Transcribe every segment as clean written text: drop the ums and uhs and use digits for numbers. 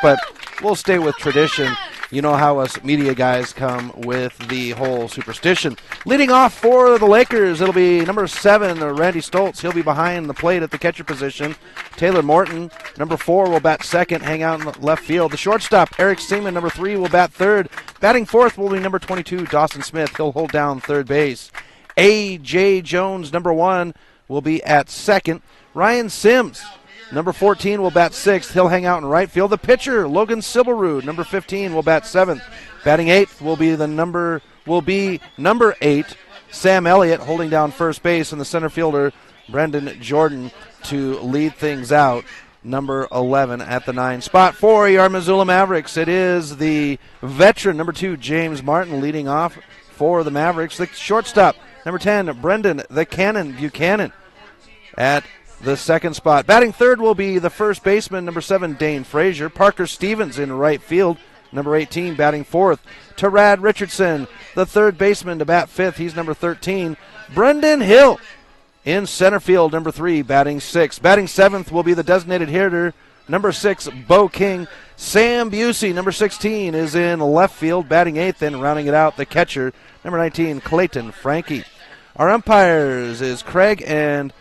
but we'll stay with tradition. You know how us media guys come with the whole superstition. Leading off for the Lakers, it'll be number 7, Randy Stoltz. He'll be behind the plate at the catcher position. Taylor Morton, number 4, will bat second, hang out in left field. The shortstop, Eric Seaman, number 3, will bat third. Batting fourth will be number 22, Dawson Smith. He'll hold down third base. A.J. Jones, number 1, will be at second. Ryan Sims, number 14, will bat sixth. He'll hang out in right field. The pitcher, Logan Silberud, number 15, will bat seventh. Batting eighth will be number 8, Sam Elliott, holding down first base, and the center fielder, Brendan Jordan, to lead things out, number 11 at the 9 spot. For your Missoula Mavericks, it is the veteran, number 2, James Martin, leading off for the Mavericks. The shortstop, number 10, Brendan the Cannon Buchanan, at the second spot. Batting third will be the first baseman, number 7, Dane Frazier. Parker Stevens in right field, number 18, batting fourth. Tarad Richardson, the third baseman, to bat fifth. He's number 13. Brendan Hill in center field, number 3, batting sixth. Batting seventh will be the designated hitter, number 6, Bo King. Sam Busey, number 16, is in left field, batting eighth, and rounding it out, the catcher, number 19, Clayton Frankie. Our umpires is Craig and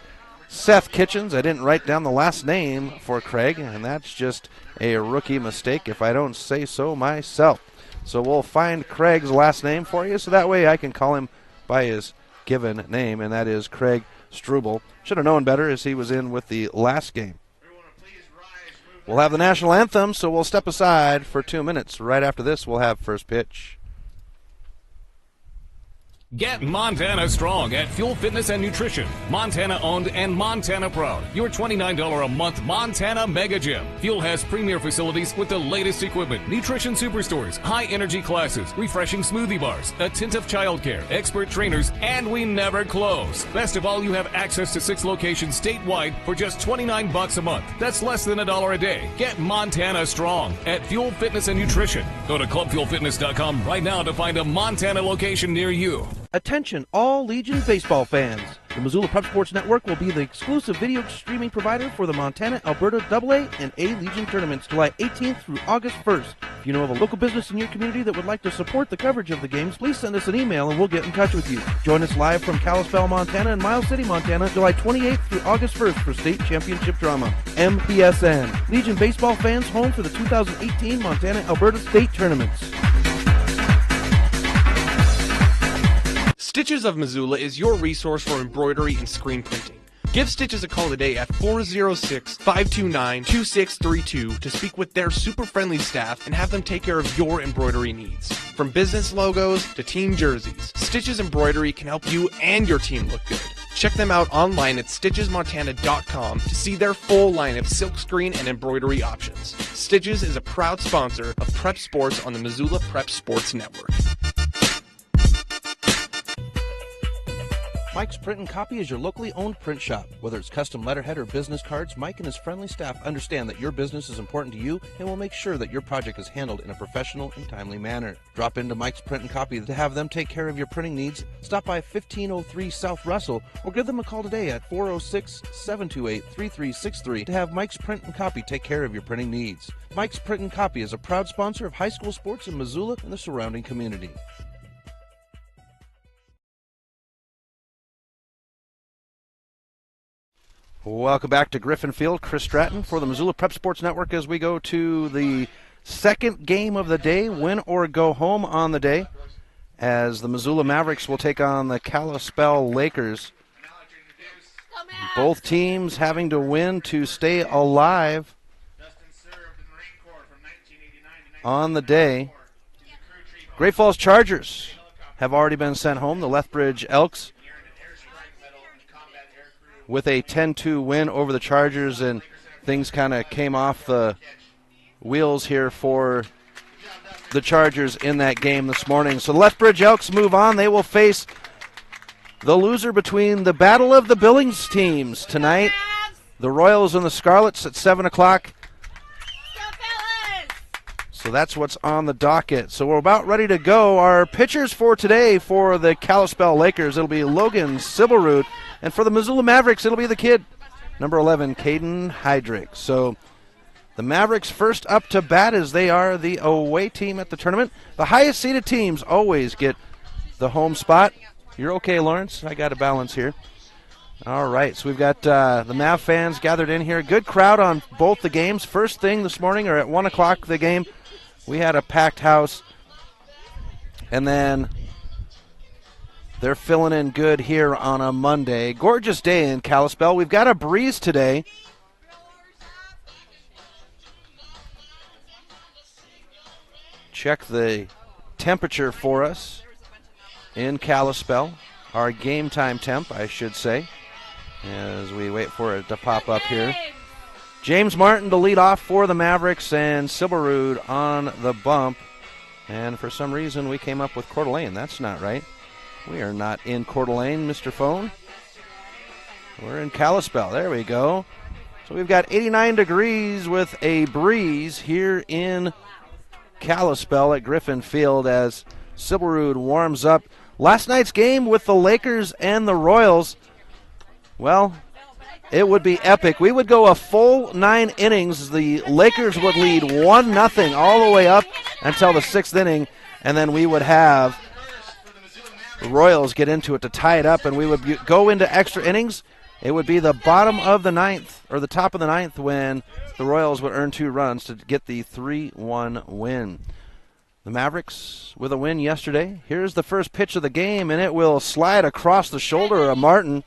Seth Kitchens. I didn't write down the last name for Craig, and that's just a rookie mistake if I don't say so myself. So we'll find Craig's last name for you, so that way I can call him by his given name, and that is Craig Struble. Should have known better as he was in with the last game. We'll have the national anthem, so we'll step aside for 2 minutes. Right after this, we'll have first pitch. Get Montana strong at Fuel Fitness and Nutrition. Montana owned and Montana proud. Your $29 a month Montana Mega Gym. Fuel has premier facilities with the latest equipment, nutrition superstores, high energy classes, refreshing smoothie bars, attentive childcare, expert trainers, and we never close. Best of all, you have access to 6 locations statewide for just $29 a month. That's less than $1 a day. Get Montana strong at Fuel Fitness and Nutrition. Go to clubfuelfitness.com right now to find a Montana location near you. Attention all Legion baseball fans. The Missoula Prep Sports Network will be the exclusive video streaming provider for the Montana, Alberta AA and A Legion tournaments July 18th through August 1st. If you know of a local business in your community that would like to support the coverage of the games, please send us an email and we'll get in touch with you. Join us live from Kalispell, Montana and Miles City, Montana, July 28th through August 1st for state championship drama. MPSN. Legion baseball fans home for the 2018 Montana, Alberta state tournaments. Stitches of Missoula is your resource for embroidery and screen printing. Give Stitches a call today at 406-529-2632 to speak with their super friendly staff and have them take care of your embroidery needs. From business logos to team jerseys, Stitches Embroidery can help you and your team look good. Check them out online at stitchesmontana.com to see their full line of silkscreen and embroidery options. Stitches is a proud sponsor of Prep Sports on the Missoula Prep Sports Network. Mike's Print and Copy is your locally owned print shop. Whether it's custom letterhead or business cards, Mike and his friendly staff understand that your business is important to you and will make sure that your project is handled in a professional and timely manner. Drop into Mike's Print and Copy to have them take care of your printing needs. Stop by 1503 South Russell or give them a call today at 406-728-3363 to have Mike's Print and Copy take care of your printing needs. Mike's Print and Copy is a proud sponsor of high school sports in Missoula and the surrounding community. Welcome back to Griffin Field. Chris Stratton for the Missoula Prep Sports Network as we go to the second game of the day, win or go home on the day, as the Missoula Mavericks will take on the Kalispell Lakers. Both teams having to win to stay alive on the day. Great Falls Chargers have already been sent home. The Lethbridge Elks with a 10-2 win over the Chargers, and things kind of came off the wheels here for the Chargers in that game this morning. So the Lethbridge Elks move on. They will face the loser between the Battle of the Billings teams tonight, the Royals and the Scarlets at 7 o'clock. So that's what's on the docket. So we're about ready to go. Our pitchers for today for the Kalispell Lakers, it'll be Logan Sibelrud. And for the Missoula Mavericks, it'll be the kid, number 11, Caden Heydrich. So The Mavericks first up to bat as they are the away team at the tournament. The highest seeded teams always get the home spot. You're okay, Lawrence? I got a balance here. All right, so we've got the Mav fans gathered in here. Good crowd on both the games. First thing this morning, or at 1 o'clock the game, we had a packed house. And then they're filling in good here on a Monday. Gorgeous day in Kalispell. We've got a breeze today. Check the temperature for us in Kalispell. Our game time temp, I should say, as we wait for it to pop up here. James Martin to lead off for the Mavericks, and Silberud on the bump. And for some reason, we came up with Coeur d'Alene. That's not right. We are not in Coeur d'Alene, Mr. Phone. We're in Kalispell. There we go. So we've got 89 degrees with a breeze here in Kalispell at Griffin Field as Silberud warms up. Last night's game with the Lakers and the Royals, well, it would be epic. We would go a full 9 innings. The Lakers would lead 1-0 all the way up until the 6th inning, and then we would have the Royals get into it to tie it up, and we would go into extra innings. It would be the bottom of the 9th, or the top of the 9th, when the Royals would earn 2 runs to get the 3-1 win. The Mavericks with a win yesterday. Here's the first pitch of the game, and it will slide across the shoulder of Martin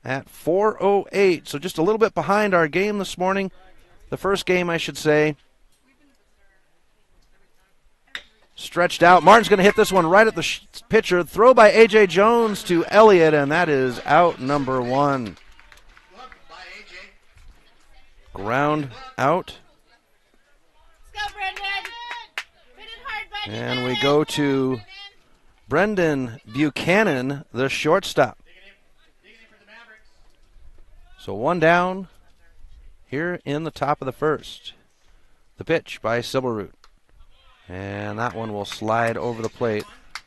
at 4:08. So just a little bit behind our game this morning. The first game, I should say. Stretched out. Martin's going to hit this one right at the pitcher. Throw by A.J. Jones to Elliott, and that is out number 1. Ground out. Let's go, Brendan. Hit it hard, Brendan. And we go to Brendan Buchanan, the shortstop. So 1 down here in the top of the first. The pitch by Silberud. And that one will slide over the plate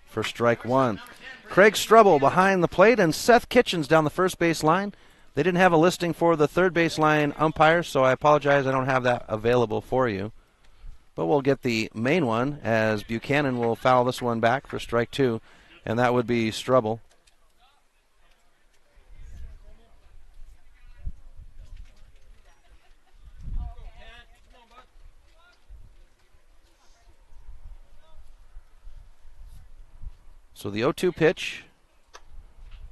for strike 1. Craig Strubble behind the plate, and Seth Kitchens down the first base line. They didn't have a listing for the third base line umpire, so I apologize. I don't have that available for you. But we'll get the main one as Buchanan will foul this one back for strike 2, and that would be Strubble. So the 0-2 pitch,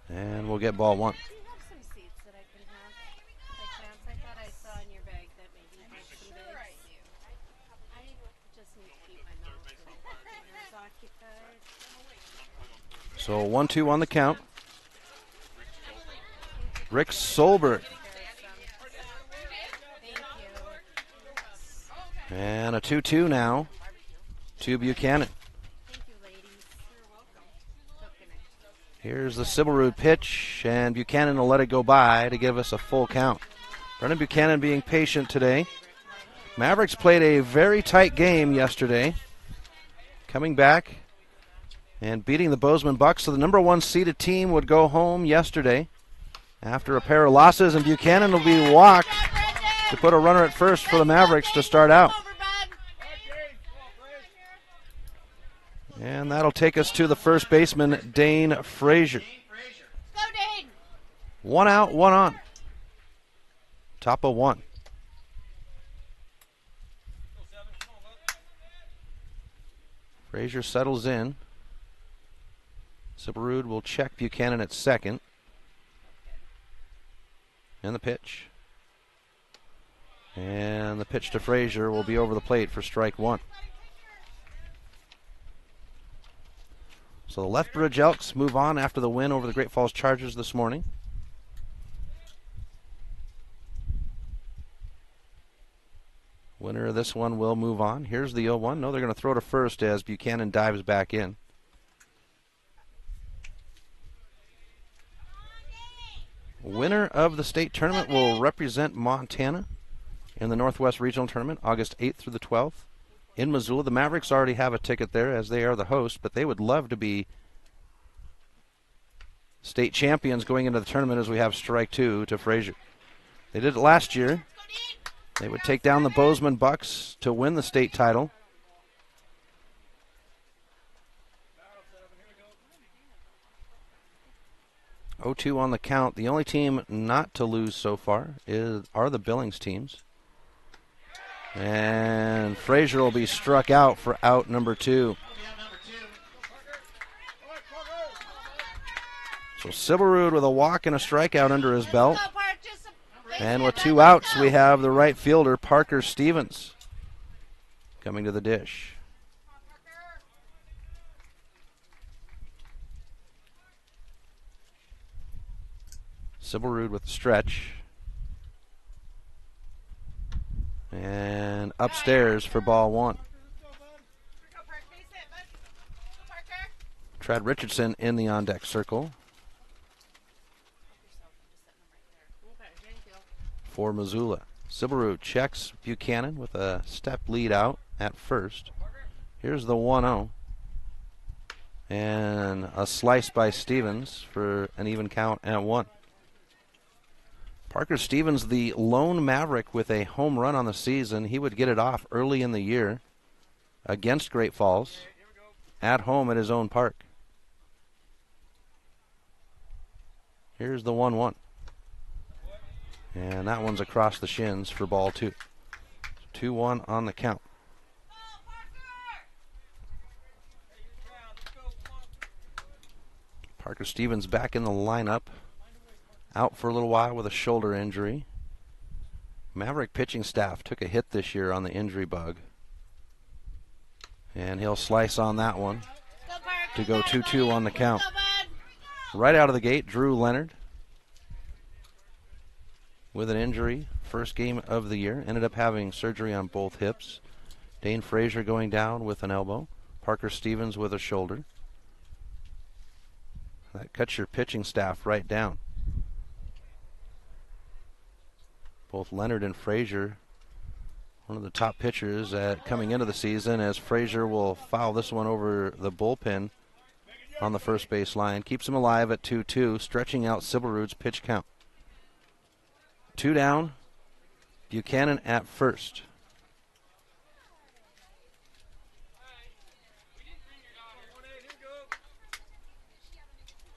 and we'll get ball 1. Do you have some seats that I can have? By chance, I thought I saw in your bag that maybe you had some bigs. I just need to keep my mouth occupied. So 1-2 on the count. Rick Solberg. Thank you. And a 2-2 now to Buchanan. Thank you, ladies. You're welcome. Cooking it. Here's the Silberud pitch, and Buchanan will let it go by to give us a full count. Brendan Buchanan being patient today. Mavericks played a very tight game yesterday, coming back and beating the Bozeman Bucks. So the number 1 seeded team would go home yesterday after a pair of losses, and Buchanan will be walked to put a runner at first for the Mavericks to start out. Over, bud. And that'll take us to the first baseman, Dane Frazier. Go, Dane. 1 out, 1 on. Top of 1. Frazier settles in. Silberud will check Buchanan at second. And the pitch. And the pitch to Frazier will be over the plate for strike 1. So the Lethbridge Elks move on after the win over the Great Falls Chargers this morning. Winner of this one will move on. Here's the 0-1. No, they're going to throw to first as Buchanan dives back in. Winner of the state tournament will represent Montana in the Northwest Regional Tournament, August 8th through the 12th. In Missoula. The Mavericks already have a ticket there as they are the host, but they would love to be state champions going into the tournament as we have strike 2 to Frazier. They did it last year. They would take down the Bozeman Bucks to win the state title. 0-2 on the count. The only team not to lose so far are the Billings teams. And Frazier will be struck out for out number 2. So Sibberud with a walk and a strikeout under his belt. And with 2 outs, we have the right fielder, Parker Stevens, coming to the dish. Sibberud with the stretch. And upstairs for ball 1. Trad Richardson in the on-deck circle for Missoula. Sibberud checks Buchanan with a step lead out at first. Here's the 1-0. And a slice by Stevens for an even count at 1. Parker Stevens, the lone Maverick with a home run on the season. He would get it off early in the year against Great Falls at home at his own park. Here's the 1-1. And that one's across the shins for ball 2. 2-1 on the count. Parker Stevens back in the lineup. Out for a little while with a shoulder injury. Maverick pitching staff took a hit this year on the injury bug. And he'll slice on that one to go 2-2 on the count. Right out of the gate, Drew Leonard with an injury. First game of the year. Ended up having surgery on both hips. Dane Frazier going down with an elbow. Parker Stevens with a shoulder. That cuts your pitching staff right down. Both Leonard and Frazier, one of the top pitchers coming into the season, as Frazier will foul this one over the bullpen on the first base line. Keeps him alive at 2-2, stretching out Sibberud's pitch count. 2 down, Buchanan at first.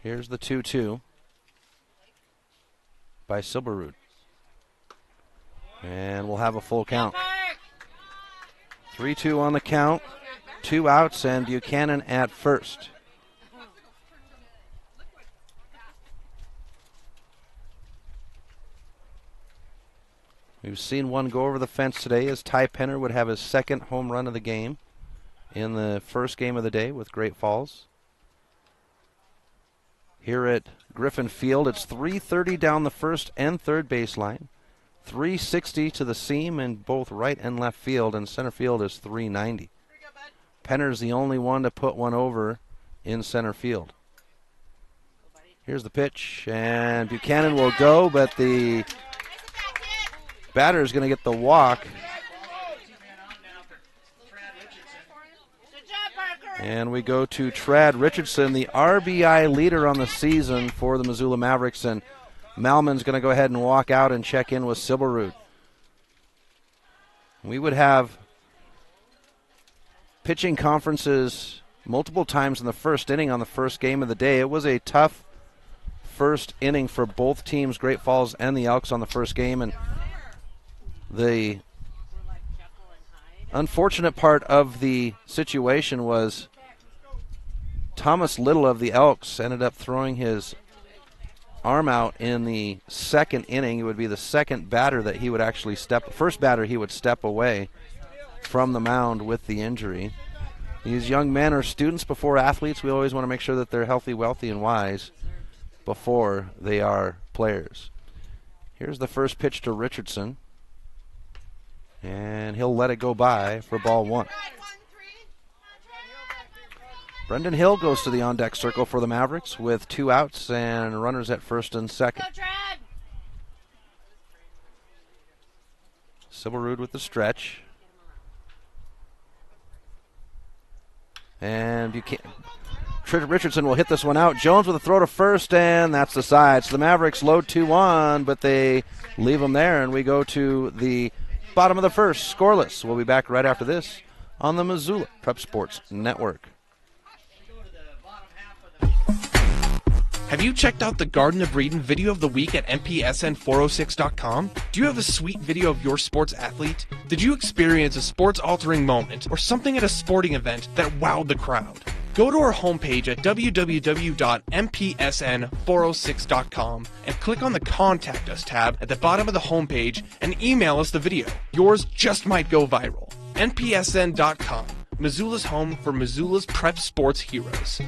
Here's the 2-2 by Sibberud. And we'll have a full count. 3-2 on the count. 2 outs and Buchanan at first. We've seen one go over the fence today as Ty Penner would have his second home run of the game in the first game of the day with Great Falls. Here at Griffin Field, it's 330 down the first and third baseline. 360 to the seam in both right and left field, and center field is 390. Penner's the only one to put one over in center field. Here's the pitch, and Buchanan will go, but the batter is going to get the walk. And we go to Trad Richardson, the RBI leader on the season for the Missoula Mavericks, and Malman's going to go ahead and walk out and check in with Sibberud. We would have pitching conferences multiple times in the first inning on the first game of the day. It was a tough first inning for both teams, Great Falls and the Elks, on the first game. And the unfortunate part of the situation was Thomas Little of the Elks ended up throwing his arm out in the second inning. It would be the second batter that he would actually first batter he would step away from the mound with the injury. These young men are students before athletes. We always want to make sure that they're healthy, wealthy, and wise before they are players. Here's the first pitch to Richardson, and he'll let it go by for ball 1. Brendan Hill goes to the on-deck circle for the Mavericks with 2 outs and runners at first and second. Sibberud with the stretch. And Richardson will hit this one out. Jones with a throw to first, and that's the side. So the Mavericks load 2-1, but they leave them there, and we go to the bottom of the first, scoreless. We'll be back right after this on the Missoula Prep Sports Network. Have you checked out the Garden of Eden video of the week at mpsn406.com? Do you have a sweet video of your sports athlete? Did you experience a sports-altering moment or something at a sporting event that wowed the crowd? Go to our homepage at www.mpsn406.com and click on the Contact Us tab at the bottom of the homepage and email us the video. Yours just might go viral. npsn.com, Missoula's home for Missoula's prep sports heroes.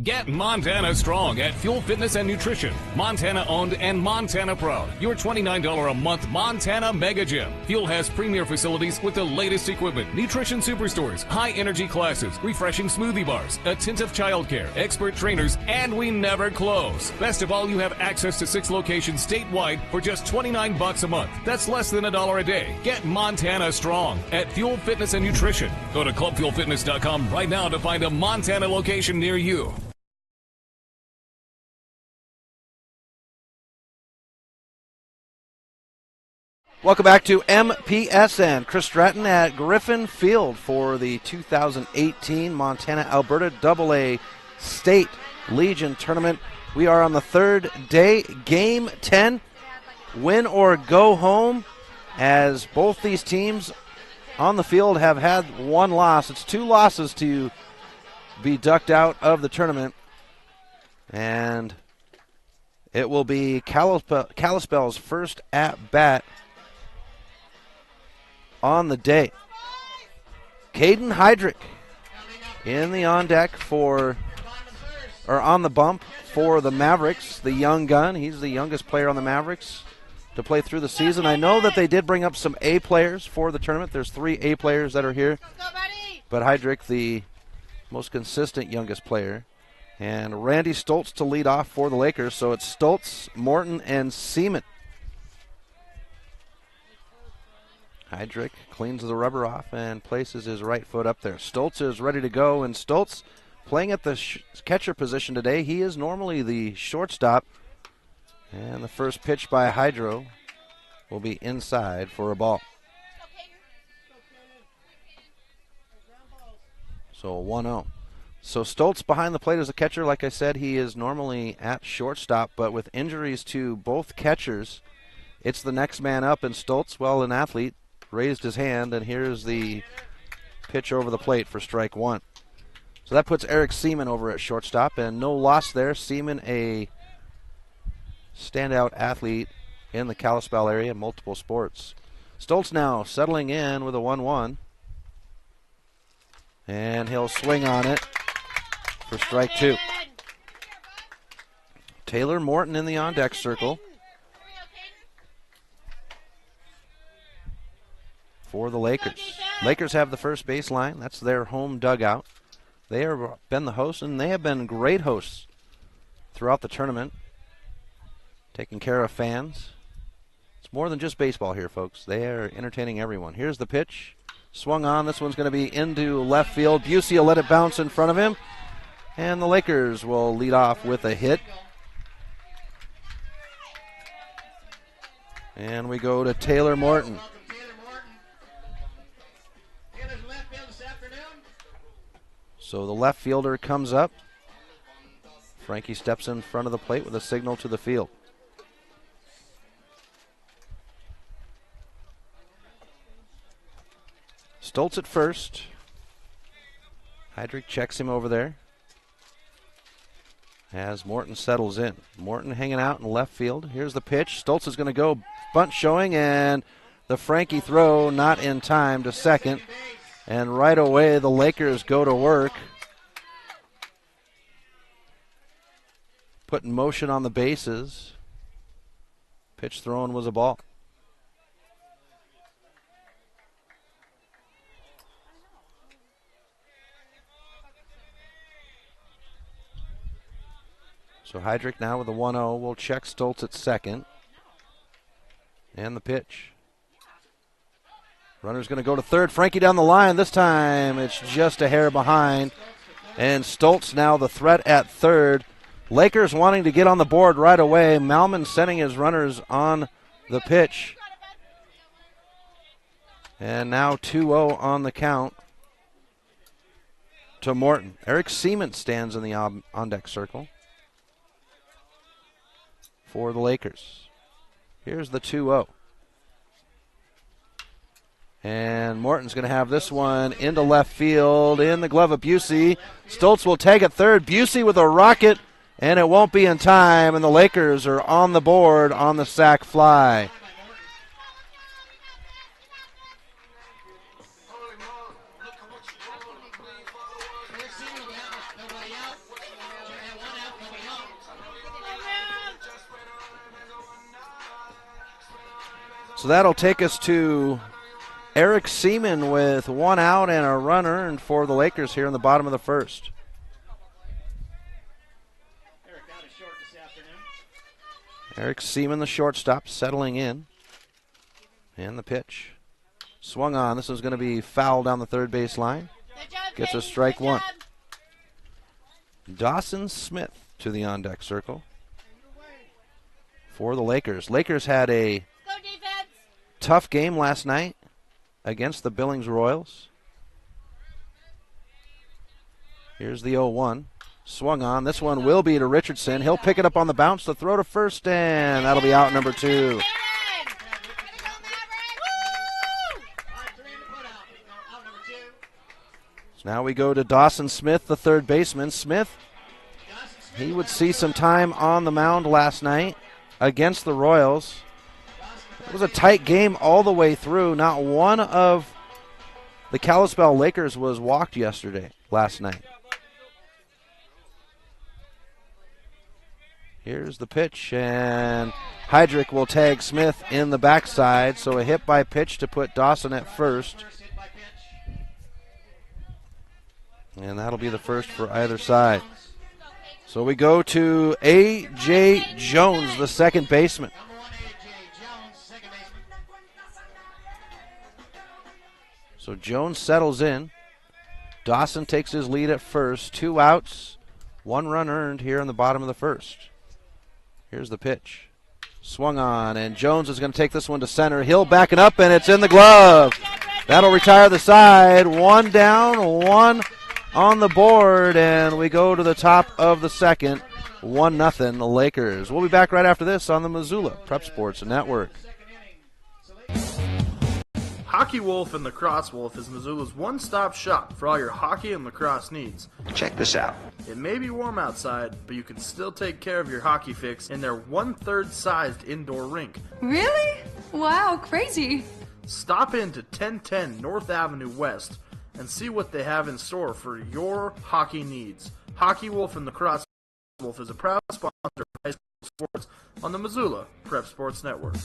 Get Montana strong at Fuel Fitness and Nutrition. Montana owned and Montana proud. Your $29 a month Montana Mega Gym. Fuel has premier facilities with the latest equipment, nutrition superstores, high energy classes, refreshing smoothie bars, attentive childcare, expert trainers, and we never close. Best of all, you have access to 6 locations statewide for just $29 a month. That's less than $1 a day. Get Montana strong at Fuel Fitness and Nutrition. Go to clubfuelfitness.com right now to find a Montana location near you. Welcome back to MPSN. Chris Stratton at Griffin Field for the 2018 Montana-Alberta AA State Legion Tournament. We are on the third day, Game 10, win or go home, as both these teams on the field have had one loss. It's 2 losses to be ducked out of the tournament, and it will be Kalispell's first at-bat on the day. Caden Heydrich in the on deck on the bump for the Mavericks, the young gun. He's the youngest player on the Mavericks to play through the season. I know that they did bring up some A players for the tournament. There's 3 A players that are here, but Heydrich, the most consistent youngest player. And Randy Stoltz to lead off for the Lakers. So it's Stoltz, Morton, and Seaman. Heydrich cleans the rubber off and places his right foot up there. Stoltz is ready to go, and Stoltz playing at the catcher position today. He is normally the shortstop. And the first pitch by Hydro will be inside for a ball. So 1-0. So Stoltz behind the plate as a catcher. Like I said, he is normally at shortstop, but with injuries to both catchers, it's the next man up, and Stoltz, well, an athlete, raised his hand, and here's the pitch over the plate for strike 1. So that puts Eric Seaman over at shortstop, and no loss there. Seaman, a standout athlete in the Kalispell area, multiple sports. Stoltz now settling in with a 1-1, and he'll swing on it for strike 2. Taylor Morton in the on-deck circle for the Lakers. Lakers have the first baseline. That's their home dugout. They have been the hosts, and they have been great hosts throughout the tournament, taking care of fans. It's more than just baseball here, folks. They are entertaining everyone. Here's the pitch. Swung on. This one's going to be into left field. Busey will let it bounce in front of him, and the Lakers will lead off with a hit. And we go to Taylor Morton. So the left fielder comes up. Frankie steps in front of the plate with a signal to the field. Stoltz at first. Heydrich checks him over there as Morton settles in. Morton hanging out in left field. Here's the pitch. Stoltz is going to go, bunt showing, and the Frankie throw not in time to second. And right away, the Lakers go to work, putting motion on the bases. Pitch thrown was a ball. So Heydrich now with a 1-0. We'll check Stoltz at second. And the pitch. Runner's going to go to third. Frankie down the line. This time it's just a hair behind. And Stoltz now the threat at third. Lakers wanting to get on the board right away. Malman sending his runners on the pitch. And now 2-0 on the count to Morton. Eric Seaman stands in the on-deck circle for the Lakers. Here's the 2-0. And Morton's going to have this one into left field in the glove of Busey. Stoltz will tag at third. Busey with a rocket, and it won't be in time, and the Lakers are on the board on the sac fly. So that'll take us to Eric Seaman with 1 out and a run earned for the Lakers here in the bottom of the first. Eric Seaman, the shortstop, settling in. And the pitch. Swung on. This is going to be foul down the third base line. Gets a strike one. Dawson Smith to the on-deck circle for the Lakers. Lakers had a tough game last night against the Billings Royals. Here's the 0-1. Swung on. This one will be to Richardson. He'll pick it up on the bounce. The throw to first, and that'll be out number 2. So now we go to Dawson Smith, the third baseman. Smith, he would see some time on the mound last night against the Royals. It was a tight game all the way through. Not one of the Kalispell Lakers was walked last night. Here's the pitch, and Heydrich will tag Smith in the backside, so a hit by pitch to put Dawson at first. And that'll be the first for either side. So we go to A.J. Jones, the second baseman. So Jones settles in. Dawson takes his lead at first. 2 outs, 1 run earned here in the bottom of the first. Here's the pitch. Swung on, and Jones is going to take this one to center. Hill backing up, and it's in the glove. That'll retire the side. 1 down, 1 on the board, and we go to the top of the second. 1-0 Lakers. We'll be back right after this on the Missoula Prep Sports Network. Hockey Wolf and Lacrosse Wolf is Missoula's one-stop shop for all your hockey and lacrosse needs. Check this out. It may be warm outside, but you can still take care of your hockey fix in their 1/3 sized indoor rink. Really? Wow, crazy. Stop into 1010 North Avenue West and see what they have in store for your hockey needs. Hockey Wolf and Lacrosse Wolf is a proud sponsor of high school sports on the Missoula Prep Sports Network.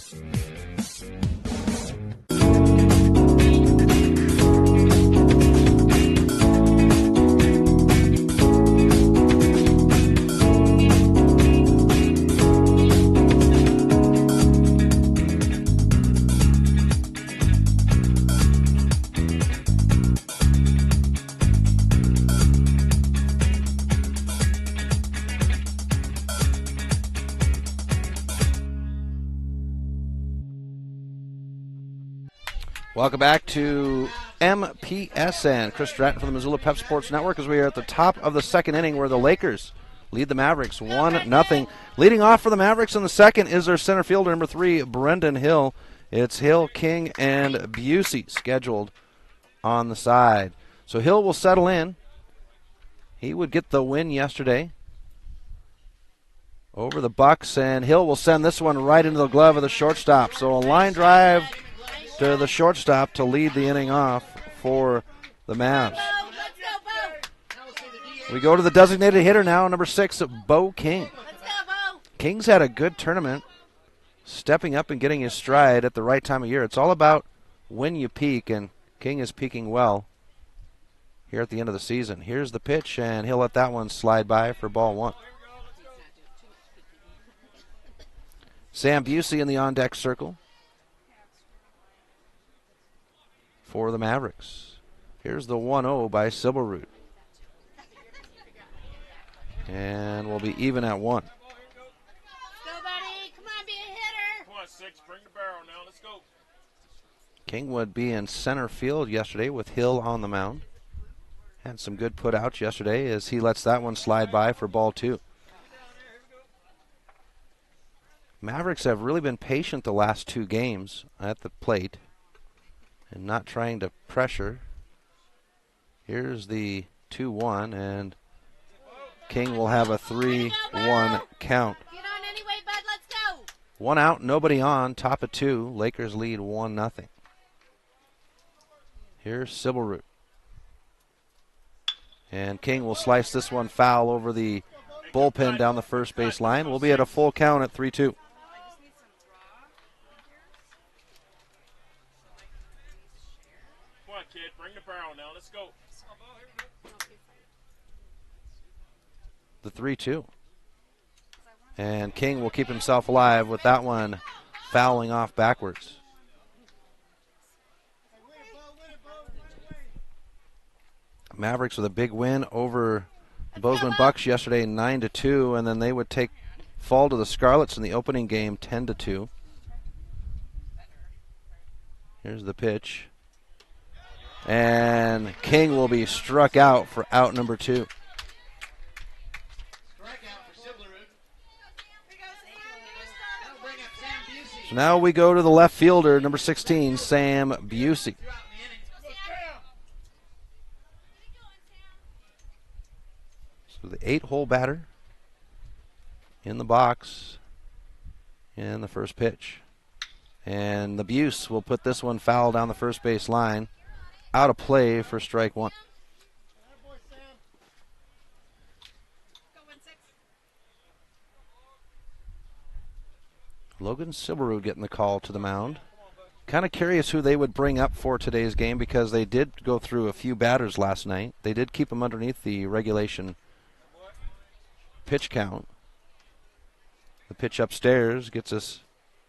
Welcome back to MPSN. Chris Stratton from the Missoula Pep Sports Network as we are at the top of the second inning where the Lakers lead the Mavericks 1-0. Leading off for the Mavericks in the second is their center fielder, number 3, Brendan Hill. It's Hill, King, and Busey scheduled on the side. So Hill will settle in. He would get the win yesterday over the Bucks, and Hill will send this one right into the glove of the shortstop. So a line drive to the shortstop to lead the inning off for the Mavs. We go to the designated hitter now, number 6, Bo King. King's had a good tournament, stepping up and getting his stride at the right time of year. It's all about when you peak, and King is peaking well here at the end of the season. Here's the pitch, and he'll let that one slide by for ball 1. Sam Busey in the on-deck circle for the Mavericks. Here's the 1-0 by Sibelroot. And we'll be even at 1. Go, buddy. Come on, be a hitter. Come on, 6. Bring the barrel now. Let's go. King would be in center field yesterday with Hill on the mound. Had some good put-outs yesterday as he lets that one slide by for ball 2. Mavericks have really been patient the last 2 games at the plate and not trying to pressure. Here's the 2-1, and King will have a 3-1 count. Get on anyway, bud. Let's go. 1 out, nobody on, top of 2. Lakers lead 1-0. Here's Sybilroot. And King will slice this one foul over the bullpen down the first base line. We'll be at a full count at 3-2. Come on, kid. Bring the barrel now. Let's go. The 3-2. And King will keep himself alive with that one fouling off backwards. Mavericks with a big win over Bozeman Bucks yesterday, 9-2, and then they would fall to the Scarlets in the opening game, 10-2. Here's the pitch. And King will be struck out for out number 2. So now we go to the left fielder, number 16, Sam Busey. So the 8-hole batter in the box in the first pitch. And the Buse will put this one foul down the first base line. Out of play for strike 1. Logan Sybilroot getting the call to the mound. Kind of curious who they would bring up for today's game because they did go through a few batters last night. They did keep them underneath the regulation pitch count. The pitch upstairs gets us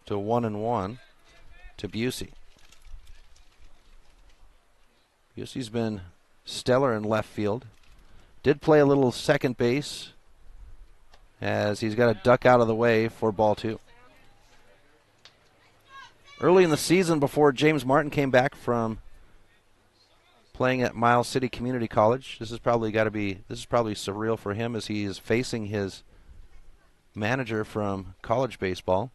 to 1-1 to Busey. Busey's been stellar in left field. Did play a little second base as he's got to duck out of the way for ball 2. Early in the season, before James Martin came back from playing at Miles City Community College, this is probably surreal for him as he is facing his manager from college baseball.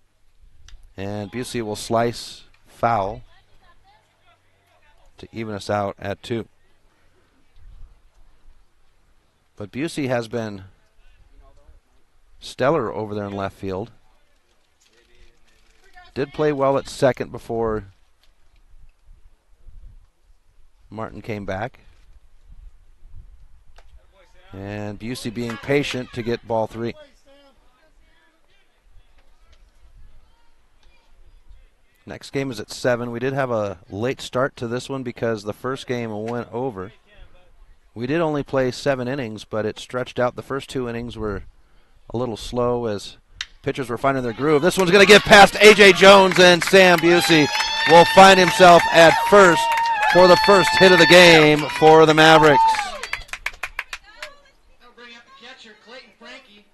And Busey will slice foul to even us out at 2. But Busey has been stellar over there in left field. Did play well at second before Martin came back. And Busey being patient to get ball 3. Next game is at 7. We did have a late start to this one because the first game went over. We did only play 7 innings, but it stretched out. The first 2 innings were a little slow as pitchers were finding their groove. This one's going to get past A.J. Jones, and Sam Busey will find himself at first for the first hit of the game for the Mavericks.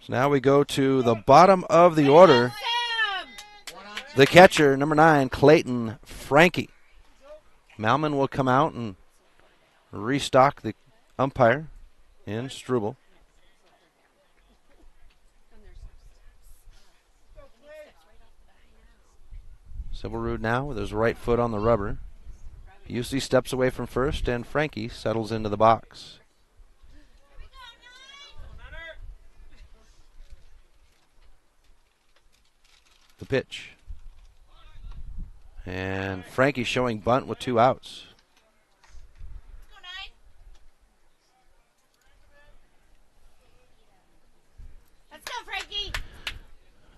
So now we go to the bottom of the order. The catcher, number 9, Clayton Frankie. Malman will come out and restock the umpire in Struble. Sybilroot now with his right foot on the rubber. Busey steps away from first, and Frankie settles into the box. The pitch. And Frankie showing bunt with 2 outs. Let's go, Frankie.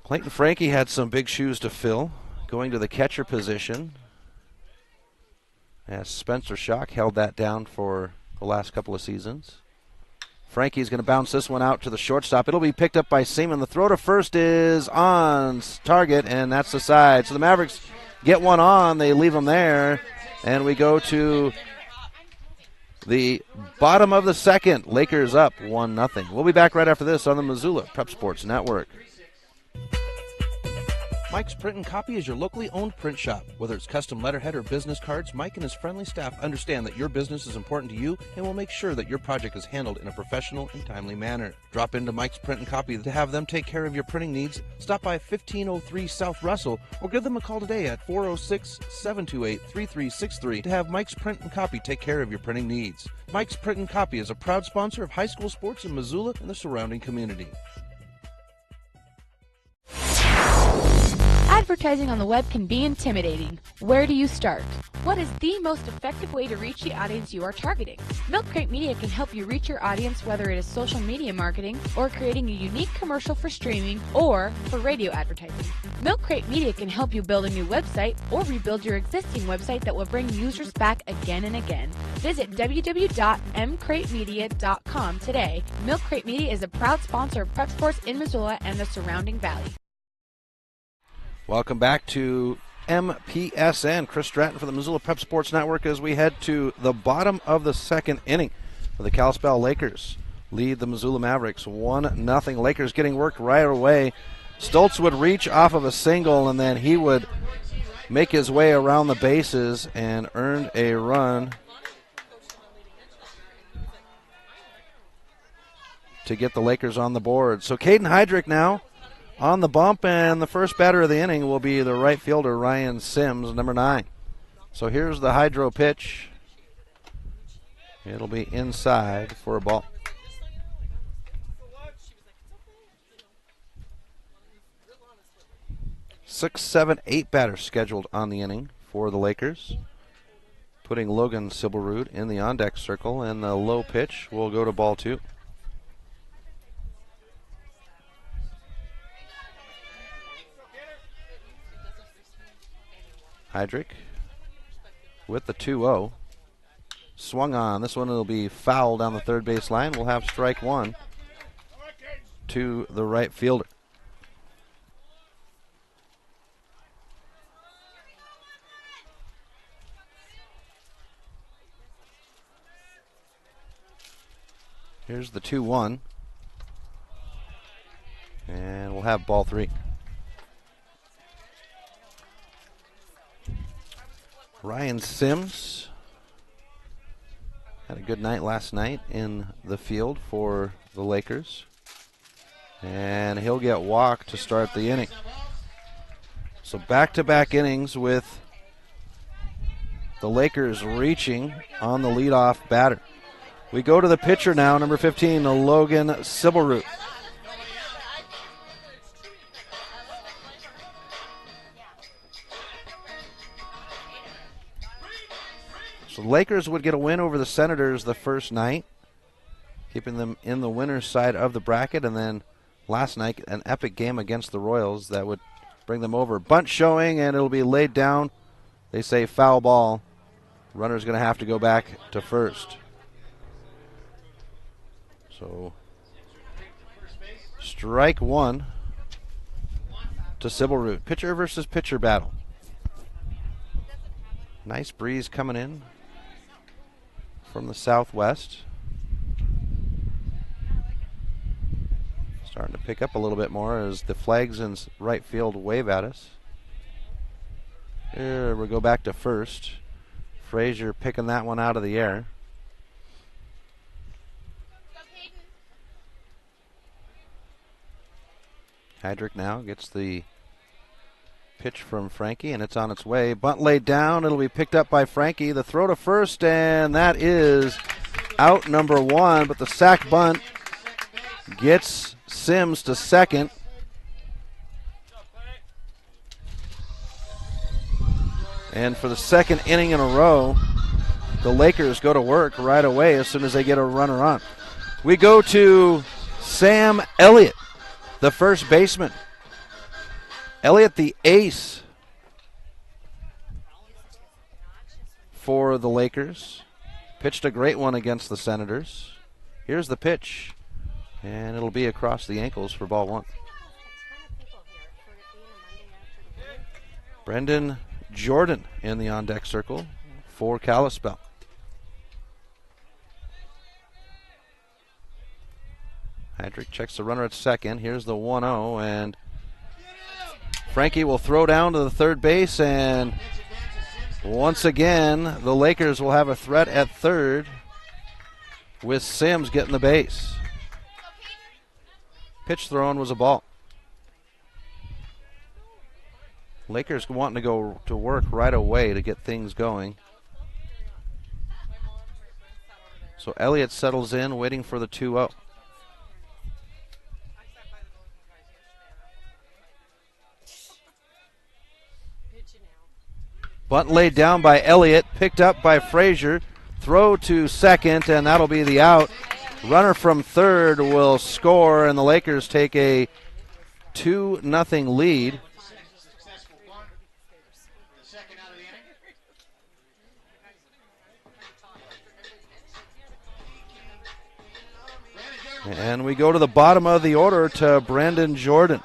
Clayton Frankie had some big shoes to fill, going to the catcher position, as Spencer Schock held that down for the last couple of seasons. Frankie's going to bounce this one out to the shortstop. It'll be picked up by Seaman. The throw to first is on target, and that's the side. So the Mavericks get one on. They leave them there, and we go to the bottom of the second. Lakers up 1-0. We'll be back right after this on the Missoula Prep Sports Network. Mike's Print and Copy is your locally owned print shop. Whether it's custom letterhead or business cards, Mike and his friendly staff understand that your business is important to you and will make sure that your project is handled in a professional and timely manner. Drop into Mike's Print and Copy to have them take care of your printing needs. Stop by 1503 South Russell or give them a call today at 406-728-3363 to have Mike's Print and Copy take care of your printing needs. Mike's Print and Copy is a proud sponsor of high school sports in Missoula and the surrounding community. Advertising on the web can be intimidating. Where do you start? What is the most effective way to reach the audience you are targeting? Milk Crate Media can help you reach your audience, whether it is social media marketing or creating a unique commercial for streaming or for radio advertising. Milk Crate Media can help you build a new website or rebuild your existing website that will bring users back again and again. Visit www.mcratemedia.com today. Milk Crate Media is a proud sponsor of prep sports in Missoula and the surrounding valley. Welcome back to MPSN. Chris Stratton for the Missoula Prep Sports Network as we head to the bottom of the second inning. The Kalispell Lakers lead the Missoula Mavericks 1-0. Lakers getting worked right away. Stoltz would reach off of a single, and then he would make his way around the bases and earned a run to get the Lakers on the board. So Caden Heydrich now on the bump, and the first batter of the inning will be the right fielder, Ryan Sims, number 9. So here's the hydro pitch. It'll be inside for a ball. 6, 7, 8 batters scheduled on the inning for the Lakers, putting Logan Sibelrud in the on-deck circle, and the low pitch will go to ball 2. Heydrich with the 2-0. Swung on. This one will be foul down the third base line. We'll have strike 1 to the right fielder. Here's the 2-1. And we'll have ball 3. Ryan Sims had a good night last night in the field for the Lakers, and he'll get walked to start the inning. So back-to-back innings with the Lakers reaching on the leadoff batter. We go to the pitcher now, number 15, Logan Sibelrud. So the Lakers would get a win over the Senators the first night, keeping them in the winner's side of the bracket, and then last night an epic game against the Royals that would bring them over. Bunt showing, and it'll be laid down. They say foul ball. Runner's going to have to go back to first. So strike 1 to Sibelrud. Pitcher versus pitcher battle. Nice breeze coming in from the southwest. Starting to pick up a little bit more as the flags in right field wave at us. Here we go back to first. Frazier picking that one out of the air. Heydrich now gets the pitch from Frankie, and it's on its way. Bunt laid down. It'll be picked up by Frankie. The throw to first, and that is out number 1. But the sac bunt gets Sims to second. And for the second inning in a row, the Lakers go to work right away as soon as they get a runner on. We go to Sam Elliott, the first baseman. Elliott, the ace for the Lakers, pitched a great one against the Senators. Here's the pitch, and it'll be across the ankles for ball 1. Brendan Jordan in the on-deck circle for Kalispell. Heydrich checks the runner at second. Here's the 1-0, and Frankie will throw down to the third base, and once again, the Lakers will have a threat at third with Sims getting the base. Pitch thrown was a ball. Lakers wanting to go to work right away to get things going. So Elliott settles in, waiting for the 2-0. Bunt laid down by Elliott, picked up by Frazier. Throw to second, and that'll be the out. Runner from third will score, and the Lakers take a 2-0 lead. And we go to the bottom of the order to Brandon Jordan.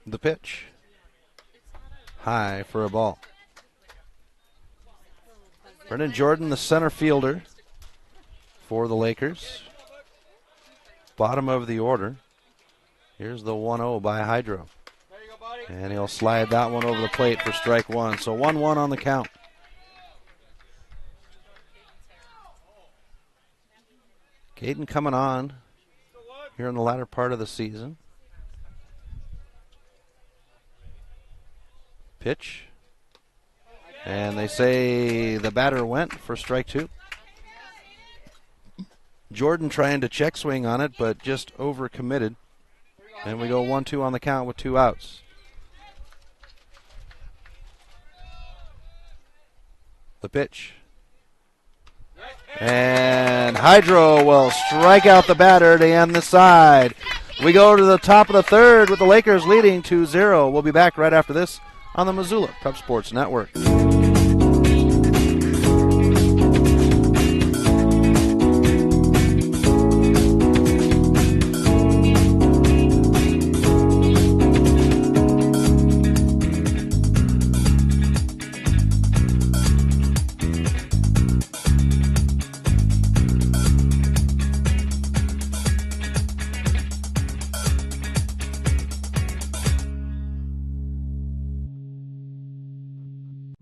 The pitch. High for a ball. Brandon Jordan, the center fielder for the Lakers. Bottom of the order. Here's the 1-0 by Hydro. And he'll slide that one over the plate for strike one. So 1-1 on the count. Caden coming on here in the latter part of the season. Pitch. And they say the batter went for strike two. Jordan trying to check swing on it, but just overcommitted. And we go 1-2 on the count with 2 outs. The pitch. And Hydro will strike out the batter to end the side. We go to the top of the third with the Lakers leading 2-0. We'll be back right after this on the Missoula Prep Sports Network.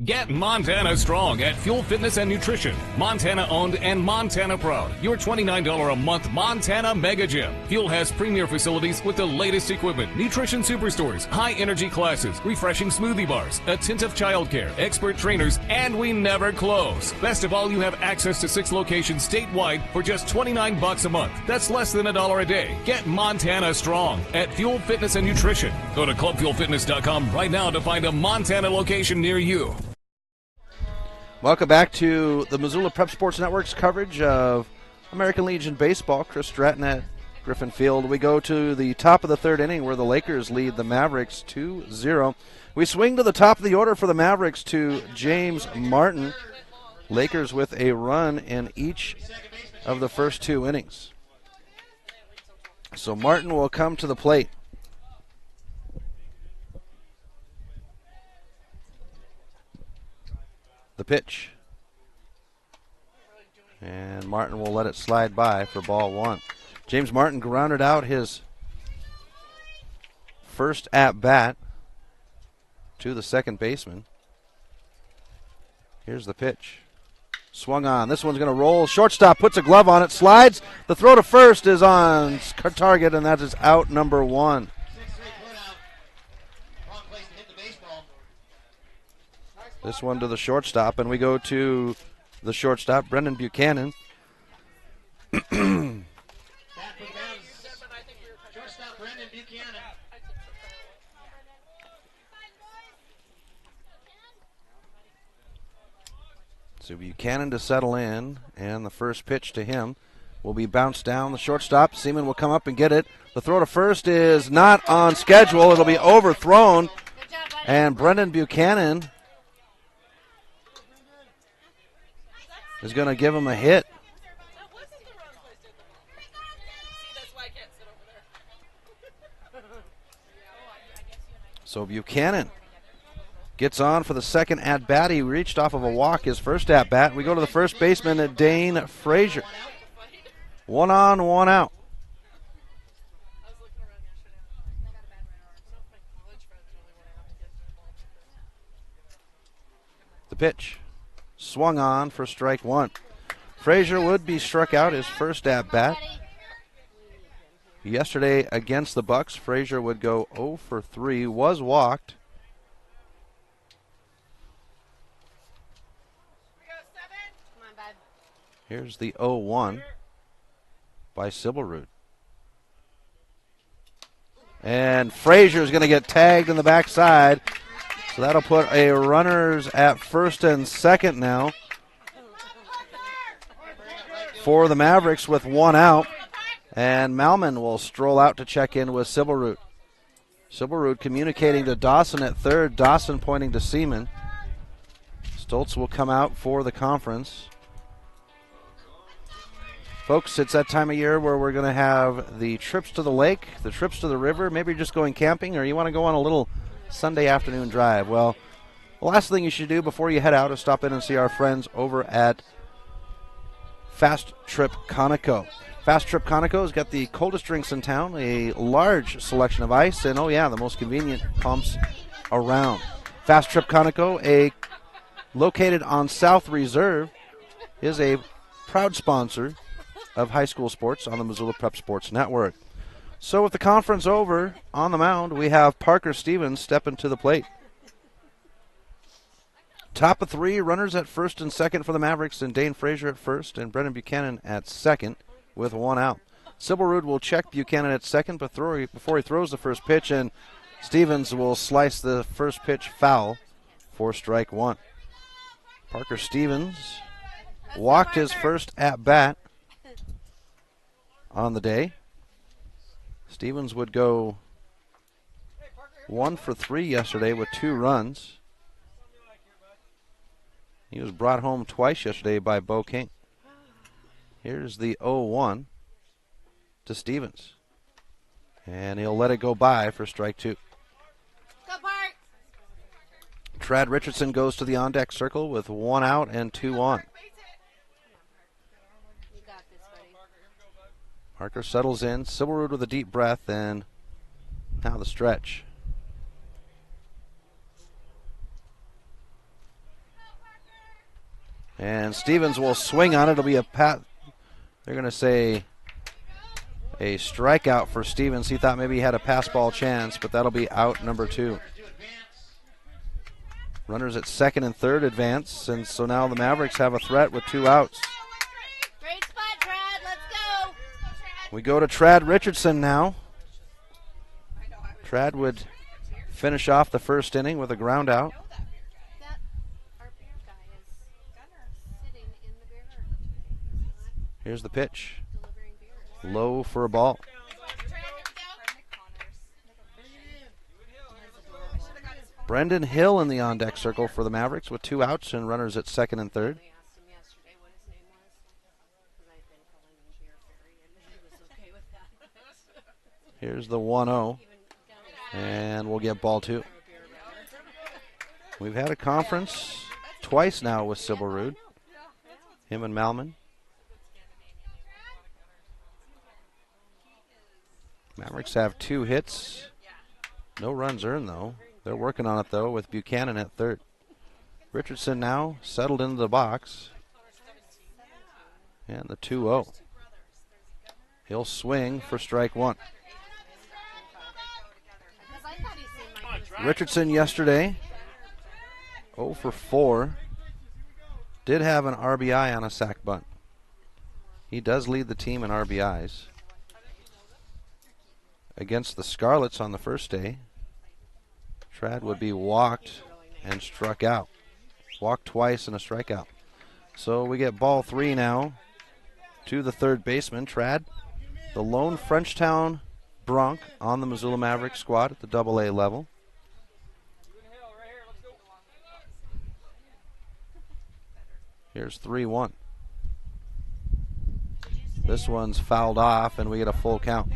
Get Montana strong at Fuel Fitness and Nutrition. Montana owned and Montana proud. Your $29 a month Montana Mega Gym. Fuel has premier facilities with the latest equipment, nutrition superstores, high energy classes, refreshing smoothie bars, attentive childcare, expert trainers, and we never close. Best of all, you have access to 6 locations statewide for just $29 a month. That's less than $1 a day. Get Montana strong at Fuel Fitness and Nutrition. Go to clubfuelfitness.com right now to find a Montana location near you. Welcome back to the Missoula Prep Sports Network's coverage of American Legion Baseball. Chris Stratton at Griffin Field. We go to the top of the third inning where the Lakers lead the Mavericks 2-0. We swing to the top of the order for the Mavericks to James Martin. Lakers with a run in each of the first 2 innings. So Martin will come to the plate. The pitch. And Martin will let it slide by for ball 1. James Martin grounded out his first at-bat to the second baseman. Here's the pitch. Swung on. This one's going to roll. Shortstop puts a glove on it, slides. The throw to first is on target, and that is out number 1. This one to the shortstop, and we go to the shortstop, Brendan Buchanan. So Buchanan to settle in, and the first pitch to him will be bounced down. The shortstop, Seaman will come up and get it. The throw to first is not on schedule. It'll be overthrown, and Brendan Buchanan is going to give him a hit. So Buchanan gets on for the second at-bat. He reached off of a walk his first at-bat. We go to the first baseman, Dane Frazier. 1 on, 1 out. The pitch. Swung on for strike 1. Frazier would be struck out his first at bat. Yesterday against the Bucks, Frazier would go 0 for 3, was walked. Here's the 0-1 by Sibelrud. And Frazier's going to get tagged in the backside. So that'll put a runners at first and second now for the Mavericks with 1 out. And Malman will stroll out to check in with Sibelrud. Sibelrud communicating to Dawson at third. Dawson pointing to Seaman. Stoltz will come out for the conference. Folks, it's that time of year where we're going to have the trips to the lake, the trips to the river. Maybe you're just going camping or you want to go on a little Sunday afternoon drive. Well, the last thing you should do before you head out is stop in and see our friends over at Fast Trip Conoco. Fast Trip Conoco has got the coldest drinks in town, a large selection of ice, and oh yeah, the most convenient pumps around. Fast Trip Conoco, located on South Reserve, is a proud sponsor of high school sports on the Missoula Prep Sports Network. So with the conference over, on the mound, we have Parker Stevens stepping to the plate. Top of 3, runners at first and second for the Mavericks, and Dane Frazier at first, and Brendan Buchanan at second with 1 out. Sibelrud will check Buchanan at second before he throws the first pitch, and Stevens will slice the first pitch foul for strike 1. Parker Stevens walked his first at bat on the day. Stevens would go 1 for 3 yesterday with 2 runs. He was brought home twice yesterday by Bo King. Here's the 0-1 to Stevens. And he'll let it go by for strike 2. Trad Richardson goes to the on-deck circle with 1 out and 2 on. Parker settles in. Sibelrud with a deep breath, and now the stretch. And Stevens will swing on it. It'll be a pat. They're going to say a strikeout for Stevens. He thought maybe he had a pass ball chance, but that'll be out number 2. Runners at second and third advance, and so now the Mavericks have a threat with 2 outs. Great spot, Trad. Let's go. We go to Trad Richardson now. Trad would finish off the first inning with a ground out. Here's the pitch. Low for a ball. Brendan Hill in the on-deck circle for the Mavericks with 2 outs and runners at second and third. Here's the 1-0. And we'll get ball 2. We've had a conference twice now with Sibelrud. Him and Malman. Mavericks have 2 hits. No runs earned, though. They're working on it, though, with Buchanan at third. Richardson now settled into the box. And the 2-0. He'll swing for strike 1. Richardson yesterday, 0 for 4. Did have an RBI on a sac bunt. He does lead the team in RBIs. Against the Scarlets on the first day, Trad would be walked and struck out. Walked twice and a strikeout. So we get ball 3 now to the third baseman, Trad, the lone Frenchtown Bronc on the Missoula Mavericks squad at the AA level. Here's 3-1. This one's fouled off, and we get a full count.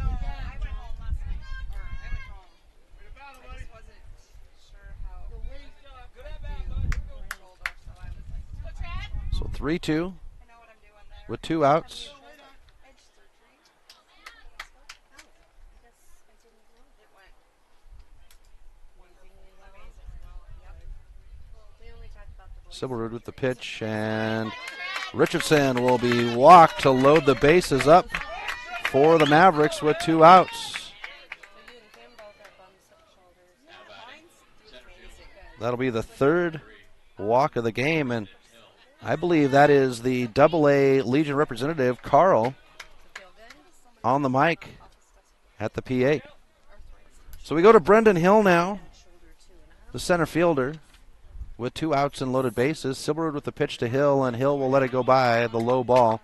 So 3-2 with 2 outs. Silverwood with the pitch, and Richardson will be walked to load the bases up for the Mavericks with 2 outs. That'll be the 3rd walk of the game, and I believe that is the AA Legion representative, Carl, on the mic at the PA. So we go to Brendan Hill now, the center fielder, with 2 outs and loaded bases. Silverwood with the pitch to Hill, and Hill will let it go by. The low ball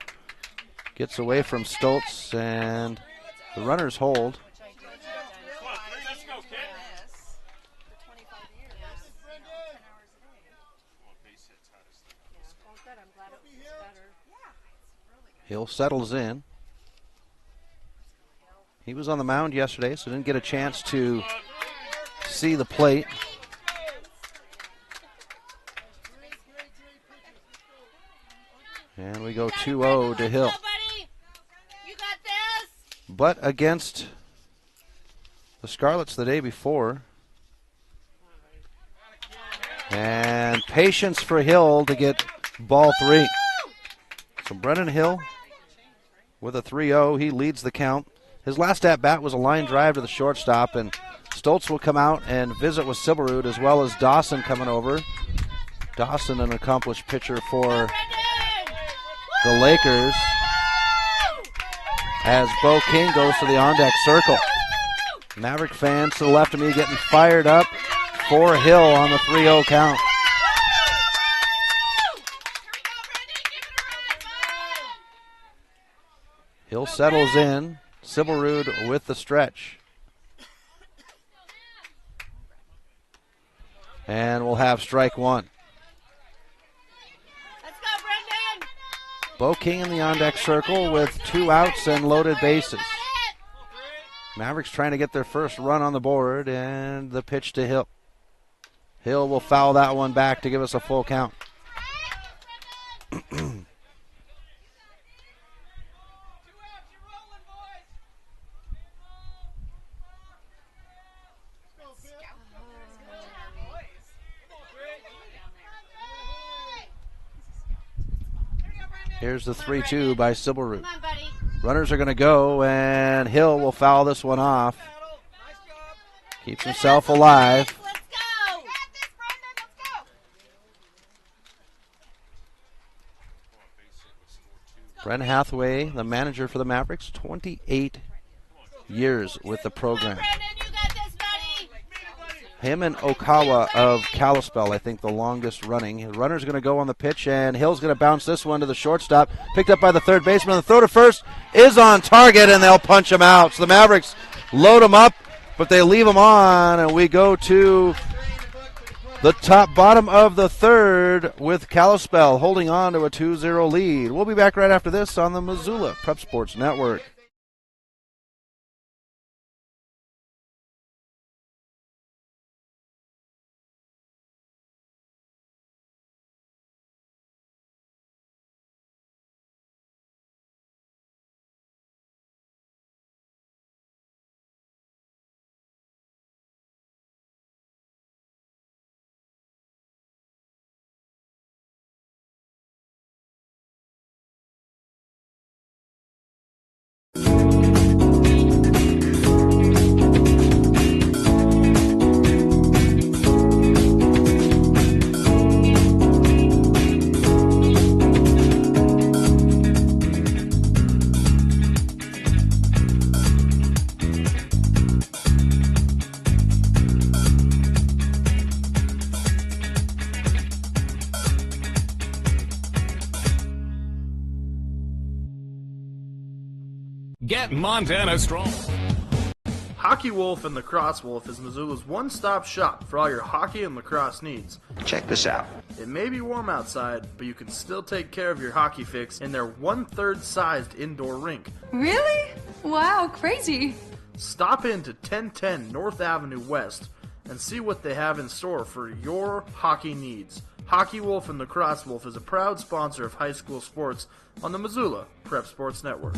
gets away from Stoltz, and the runners hold. Hill settles in. He was on the mound yesterday, so didn't get a chance to see the plate. And we go 2-0 to Hill. But against the Scarlets the day before. And patience for Hill to get ball 3. So Brennan Hill with a 3-0. He leads the count. His last at-bat was a line drive to the shortstop, and Stoltz will come out and visit with Silverwood, as well as Dawson coming over. Dawson, an accomplished pitcher for the Lakers, as Bo King goes to the on-deck circle. Maverick fans to the left of me getting fired up for Hill on the 3-0 count. Hill settles in. Silverwood with the stretch. And we'll have strike 1. Let's go, Brendan! Bo King in the on-deck circle with 2 outs and loaded bases. Mavericks trying to get their first run on the board, and the pitch to Hill. Hill will foul that one back to give us a full count. Here's the 3-2 by Silverwood. Runners are going to go, and Hill will foul this one off. Keeps himself alive. Let's go! Brent Hathaway, the manager for the Mavericks, 28 years with the program. Him and Okawa of Kalispell, I think, the longest running. The runner's going to go on the pitch, and Hill's going to bounce this one to the shortstop. Picked up by the third baseman. The throw to first is on target, and they'll punch him out. So the Mavericks load him up, but they leave him on, and we go to the bottom of the third with Kalispell holding on to a 2-0 lead. We'll be back right after this on the Missoula Prep Sports Network. Get Montana strong. Hockey Wolf and Lacrosse Wolf is Missoula's one-stop shop for all your hockey and lacrosse needs. Check this out. It may be warm outside, but you can still take care of your hockey fix in their 1/3 sized indoor rink. Really? Wow, crazy. Stop in to 1010 North Avenue West and see what they have in store for your hockey needs. Hockey Wolf and Lacrosse Wolf is a proud sponsor of high school sports on the Missoula Prep Sports Network.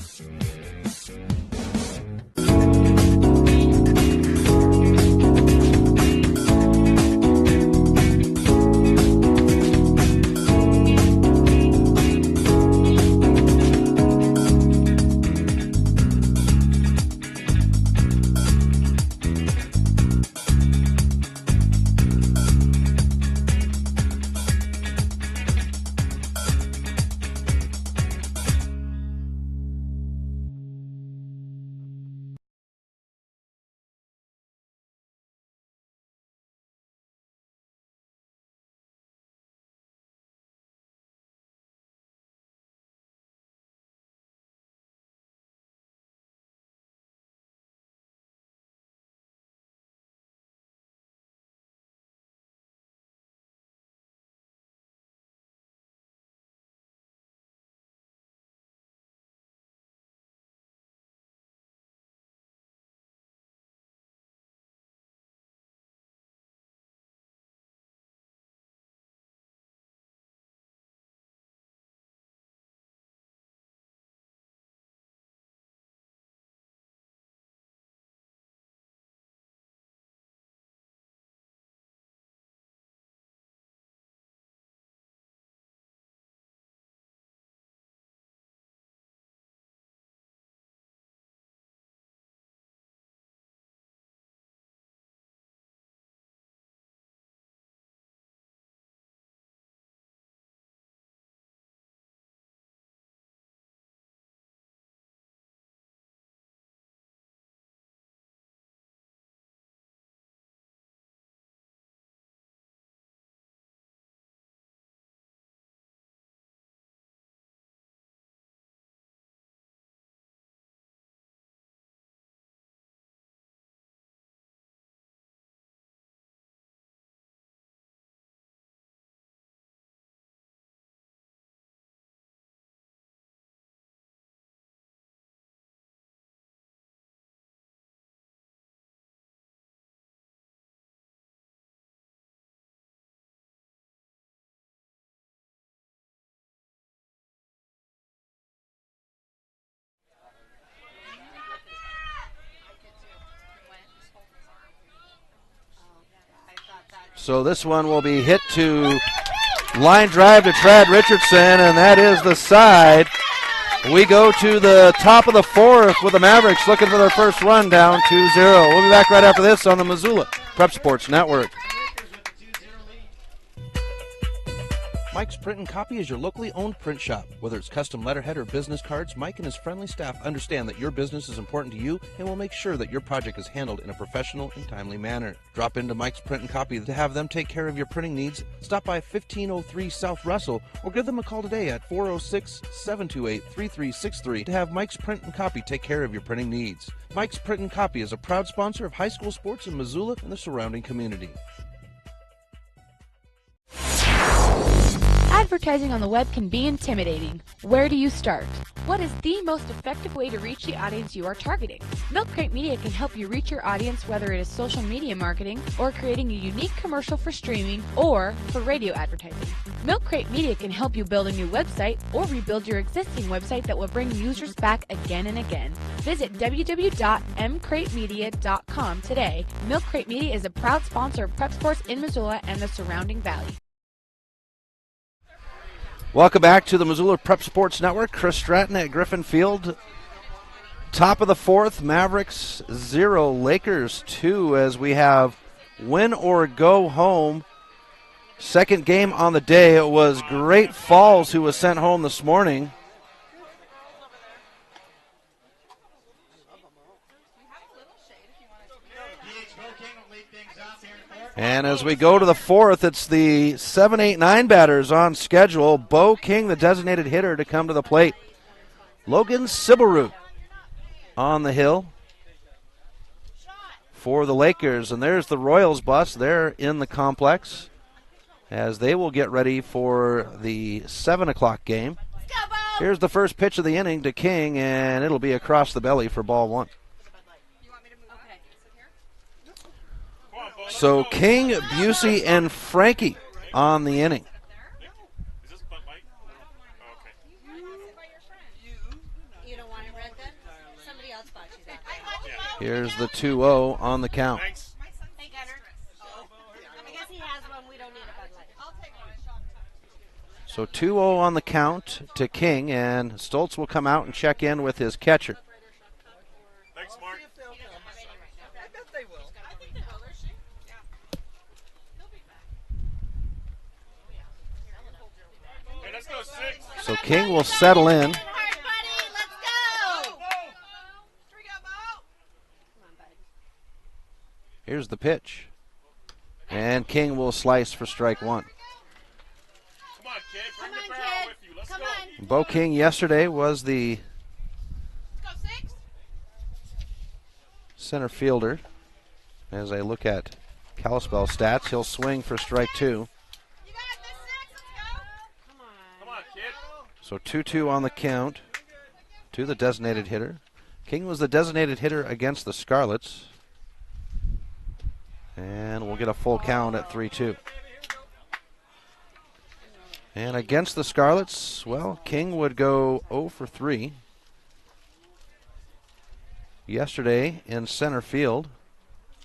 So this one will be hit to line drive to Trad Richardson, and that is the side. We go to the top of the fourth with the Mavericks looking for their first run, down 2-0. We'll be back right after this on the Missoula Prep Sports Network. Mike's Print and Copy is your locally owned print shop. Whether it's custom letterhead or business cards, Mike and his friendly staff understand that your business is important to you and will make sure that your project is handled in a professional and timely manner. Drop into Mike's Print and Copy to have them take care of your printing needs. Stop by 1503 South Russell or give them a call today at 406-728-3363 to have Mike's Print and Copy take care of your printing needs. Mike's Print and Copy is a proud sponsor of high school sports in Missoula and the surrounding community. Advertising on the web can be intimidating. Where do you start? What is the most effective way to reach the audience you are targeting? Milk Crate Media can help you reach your audience, whether it is social media marketing or creating a unique commercial for streaming or for radio advertising. Milk Crate Media can help you build a new website or rebuild your existing website that will bring users back again and again. Visit www.mcratemedia.com today. Milk Crate Media is a proud sponsor of Prep Sports in Missoula and the surrounding valley. Welcome back to the Missoula Prep Sports Network. Chris Stratton at Griffin Field. Top of the fourth, Mavericks 0, Lakers 2, as we have win or go home. Second game on the day. It was Great Falls who was sent home this morning. And as we go to the fourth, it's the 7, 8, 9 batters on schedule. Bo King, the designated hitter, to come to the plate. Logan Sibaru on the hill for the Lakers. And there's the Royals bus. They're in the complex as they will get ready for the 7 o'clock game. Here's the first pitch of the inning to King, and it'll be across the belly for ball 1. So King, Busey, and Frankie on the inning. Here's the 2-0 on the count. So 2-0 on the count to King, and Stoltz will come out and check in with his catcher. Thanks, Mark. So King will settle in. Here's the pitch. And King will slice for strike 1. Come on, kid. Bring the barrel with you. Let's go. Bo King yesterday was the center fielder. As I look at Kalispell stats, he'll swing for strike 2. So 2-2 on the count to the designated hitter. King was the designated hitter against the Scarlets. And we'll get a full count at 3-2. And against the Scarlets, well, King would go 0 for 3. Yesterday in center field,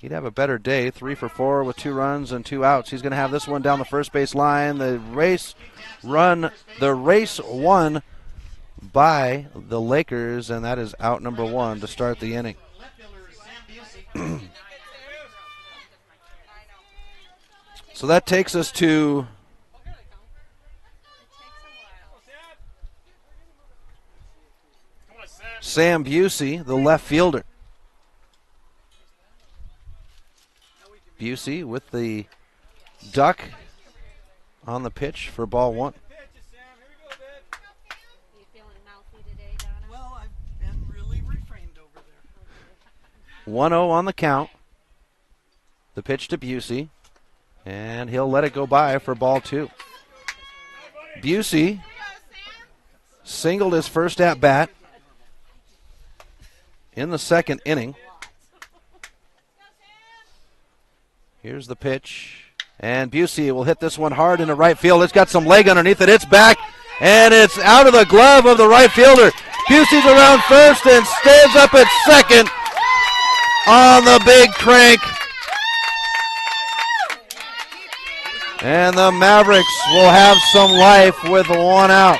he'd have a better day, 3 for 4 with 2 runs and 2 outs. He's going to have this one down the first base line. The race won by the Lakers, and that is out number 1 to start the inning. So that takes us to Sam Busey, the left fielder. Busey with the duck on the pitch for ball 1. Well, I've been really refrained over there. 1-0 on the count. The pitch to Busey, and he'll let it go by for ball 2. Busey singled his first at bat in the second inning. Here's the pitch, and Busey will hit this one hard into right field. It's got some leg underneath it. It's back, and it's out of the glove of the right fielder. Busey's around first and stands up at second on the big crank. And the Mavericks will have some life with one out.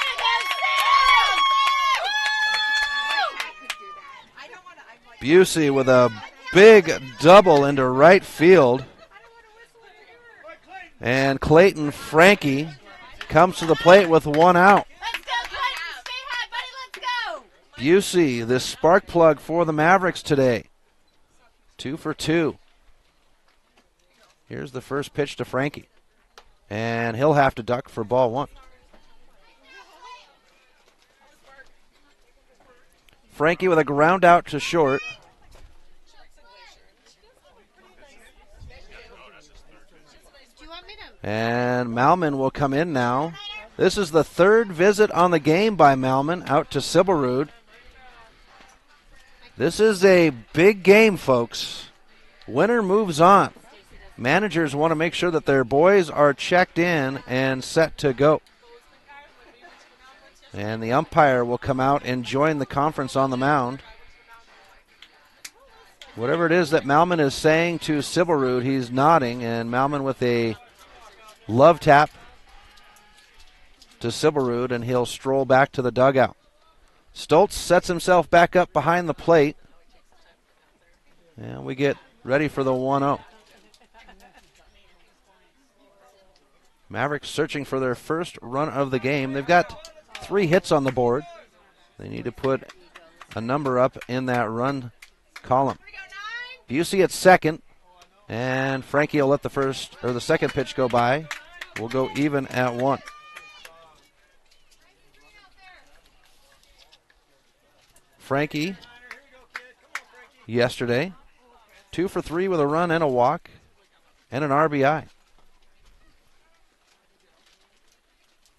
Busey with a big double into right field. And Clayton Frankie comes to the plate with one out. Busey, the spark plug for the Mavericks today. 2 for 2. Here's the first pitch to Frankie. And he'll have to duck for ball one. Frankie with a ground out to short. And Malman will come in now. This is the third visit on the game by Malman out to Sibberud. This is a big game, folks. Winner moves on. Managers want to make sure that their boys are checked in and set to go. And the umpire will come out and join the conference on the mound. Whatever it is that Malman is saying to Sibberud, he's nodding, and Malman with a love tap to Sibberud, and he'll stroll back to the dugout. Stoltz sets himself back up behind the plate. And we get ready for the 1-0. Mavericks searching for their first run of the game. They've got 3 hits on the board. They need to put a number up in that run column. Busey at second, and Frankie will let the second pitch go by. We'll go even at 1. Frankie yesterday, 2 for 3 with a run and a walk and an RBI.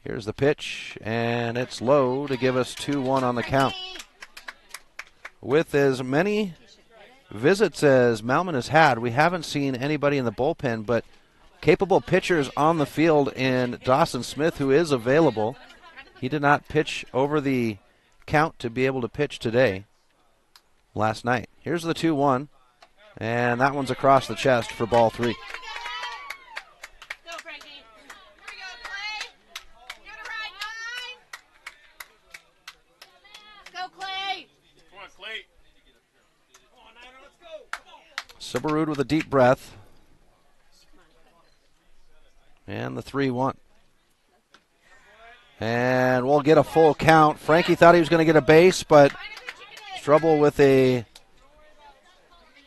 Here's the pitch, and it's low to give us 2-1 on the count. With as many visits as Malman has had, we haven't seen anybody in the bullpen, but capable pitchers on the field in Dawson Smith, who is available. He did not pitch over the count to be able to pitch today, last night. Here's the 2-1, and that one's across the chest for ball 3. Sibberud with a deep breath. And the 3-1. And we'll get a full count. Frankie thought he was going to get a base, but trouble with a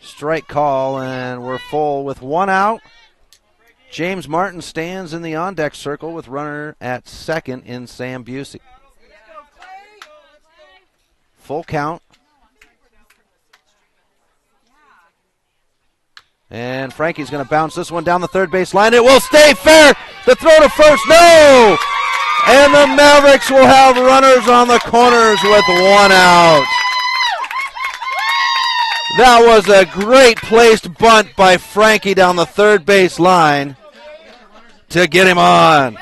strike call, and we're full with 1 out. James Martin stands in the on-deck circle with runner at second in Sam Busey. Full count. And Frankie's going to bounce this one down the third base line. It will stay fair. The throw to first. No! And the Mavericks will have runners on the corners with 1 out. That was a great placed bunt by Frankie down the third base line to get him on.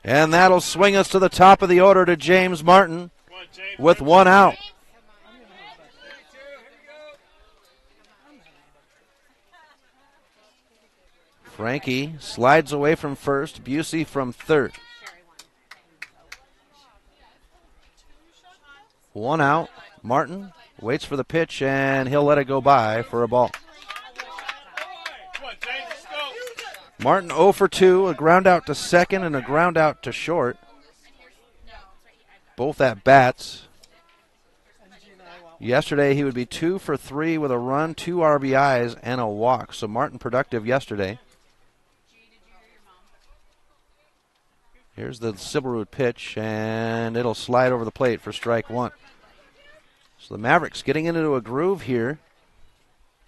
And that'll swing us to the top of the order to James Martin with 1 out. Frankie slides away from first, Busey from third. 1 out. Martin waits for the pitch, and he'll let it go by for a ball. Martin 0 for 2, a ground out to second and a ground out to short. Both at bats. Yesterday he would be 2 for 3 with a run, 2 RBIs, and a walk. So Martin productive yesterday. Here's the Sibberud pitch, and it'll slide over the plate for strike 1. So the Mavericks getting into a groove here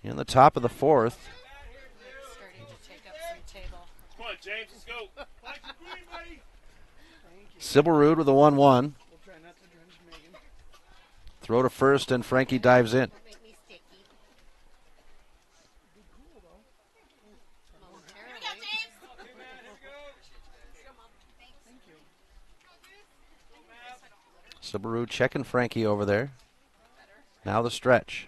in the top of the 4th. Come on, James, let's go. Sibberud with a 1-1. Throw to first, and Frankie dives in. Sibberud checking Frankie over there. Now the stretch.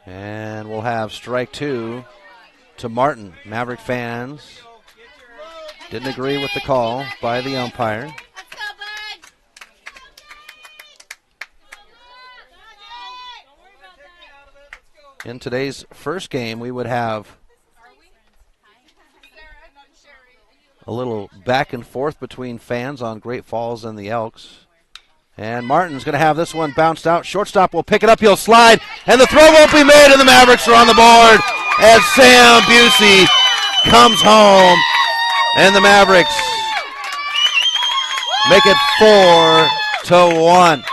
And we'll have strike 2 to Martin. Maverick fans didn't agree with the call by the umpire. In today's first game, we would have a little back and forth between fans on Great Falls and the Elks. And Martin's going to have this one bounced out. Shortstop will pick it up. He'll slide, and the throw won't be made, and the Mavericks are on the board as Sam Busey comes home, and the Mavericks make it 4-1.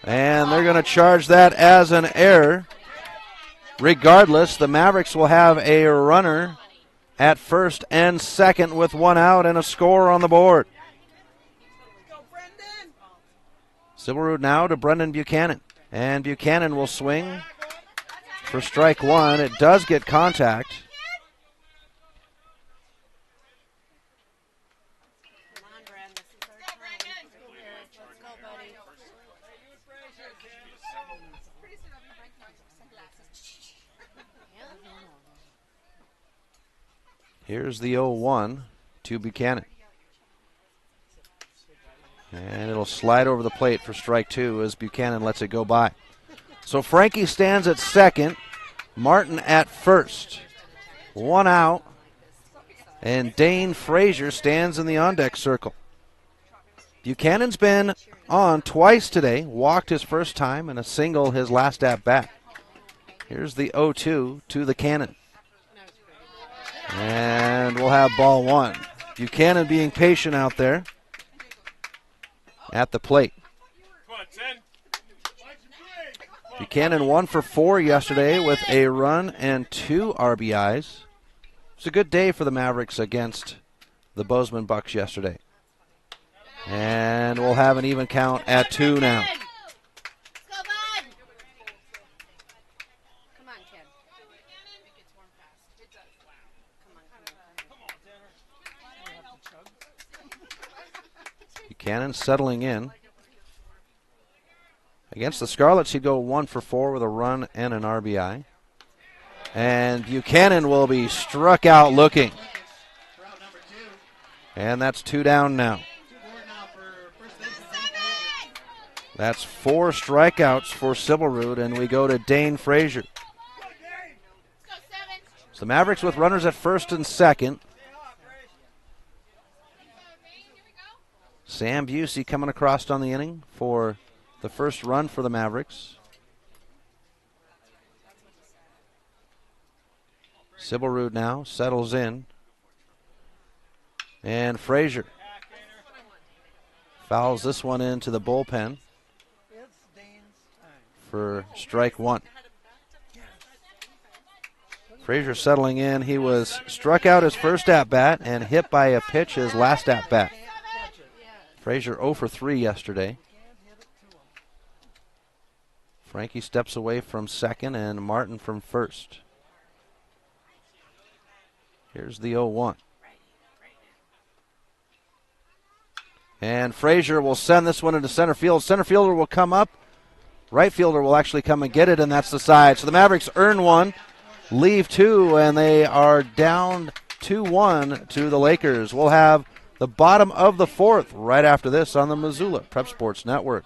And they're going to charge that as an error. Regardless, the Mavericks will have a runner at first and second with one out and a score on the board. Silverwood now to Brendan Buchanan. And Buchanan will swing for strike 1. It does get contact. Here's the 0-1 to Buchanan. And it'll slide over the plate for strike 2 as Buchanan lets it go by. So Frankie stands at second, Martin at first. One out, and Dane Frazier stands in the on-deck circle. Buchanan's been on twice today, walked his first time, and a single his last at-bat. Here's the 0-2 to the Cannon. And we'll have ball 1. Buchanan being patient out there at the plate. Buchanan 1 for 4 yesterday with a run and 2 RBIs. It's a good day for the Mavericks against the Bozeman Bucks yesterday. And we'll have an even count at 2 now. Buchanan settling in. Against the Scarlets, he'd go 1 for 4 with a run and an RBI. And Buchanan will be struck out looking. And that's 2 down now. That's 4 strikeouts for Silverwood, and we go to Dane Frazier. So the Mavericks with runners at first and second. Sam Busey coming across on the inning for the first run for the Mavericks. Silverwood now settles in. And Frazier fouls this one into the bullpen for strike 1. Frazier settling in. He was struck out his first at-bat and hit by a pitch his last at-bat. Frazier 0 for 3 yesterday. Frankie steps away from second and Martin from first. Here's the 0-1. And Frazier will send this one into center field. Center fielder will come up. Right fielder will actually come and get it, and that's the side. So the Mavericks earn 1, leave 2, and they are down 2-1 to the Lakers. We'll have the bottom of the 4th right after this on the Missoula Prep Sports Network.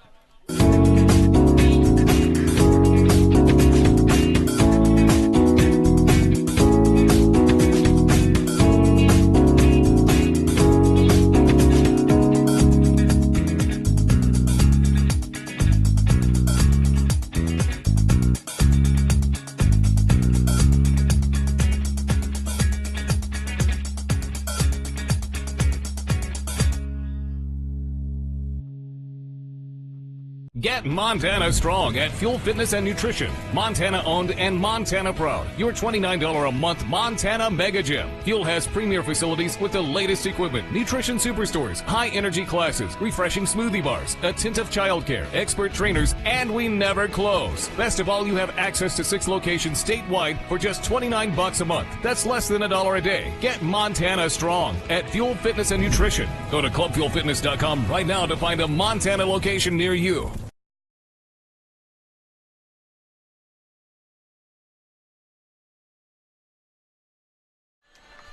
Get Montana strong at Fuel Fitness and Nutrition. Montana owned and Montana proud. Your $29 a month Montana Mega Gym. Fuel has premier facilities with the latest equipment, nutrition superstores, high energy classes, refreshing smoothie bars, attentive childcare, expert trainers, and we never close. Best of all, you have access to 6 locations statewide for just $29 a month. That's less than $1 a day. Get Montana strong at Fuel Fitness and Nutrition. Go to clubfuelfitness.com right now to find a Montana location near you.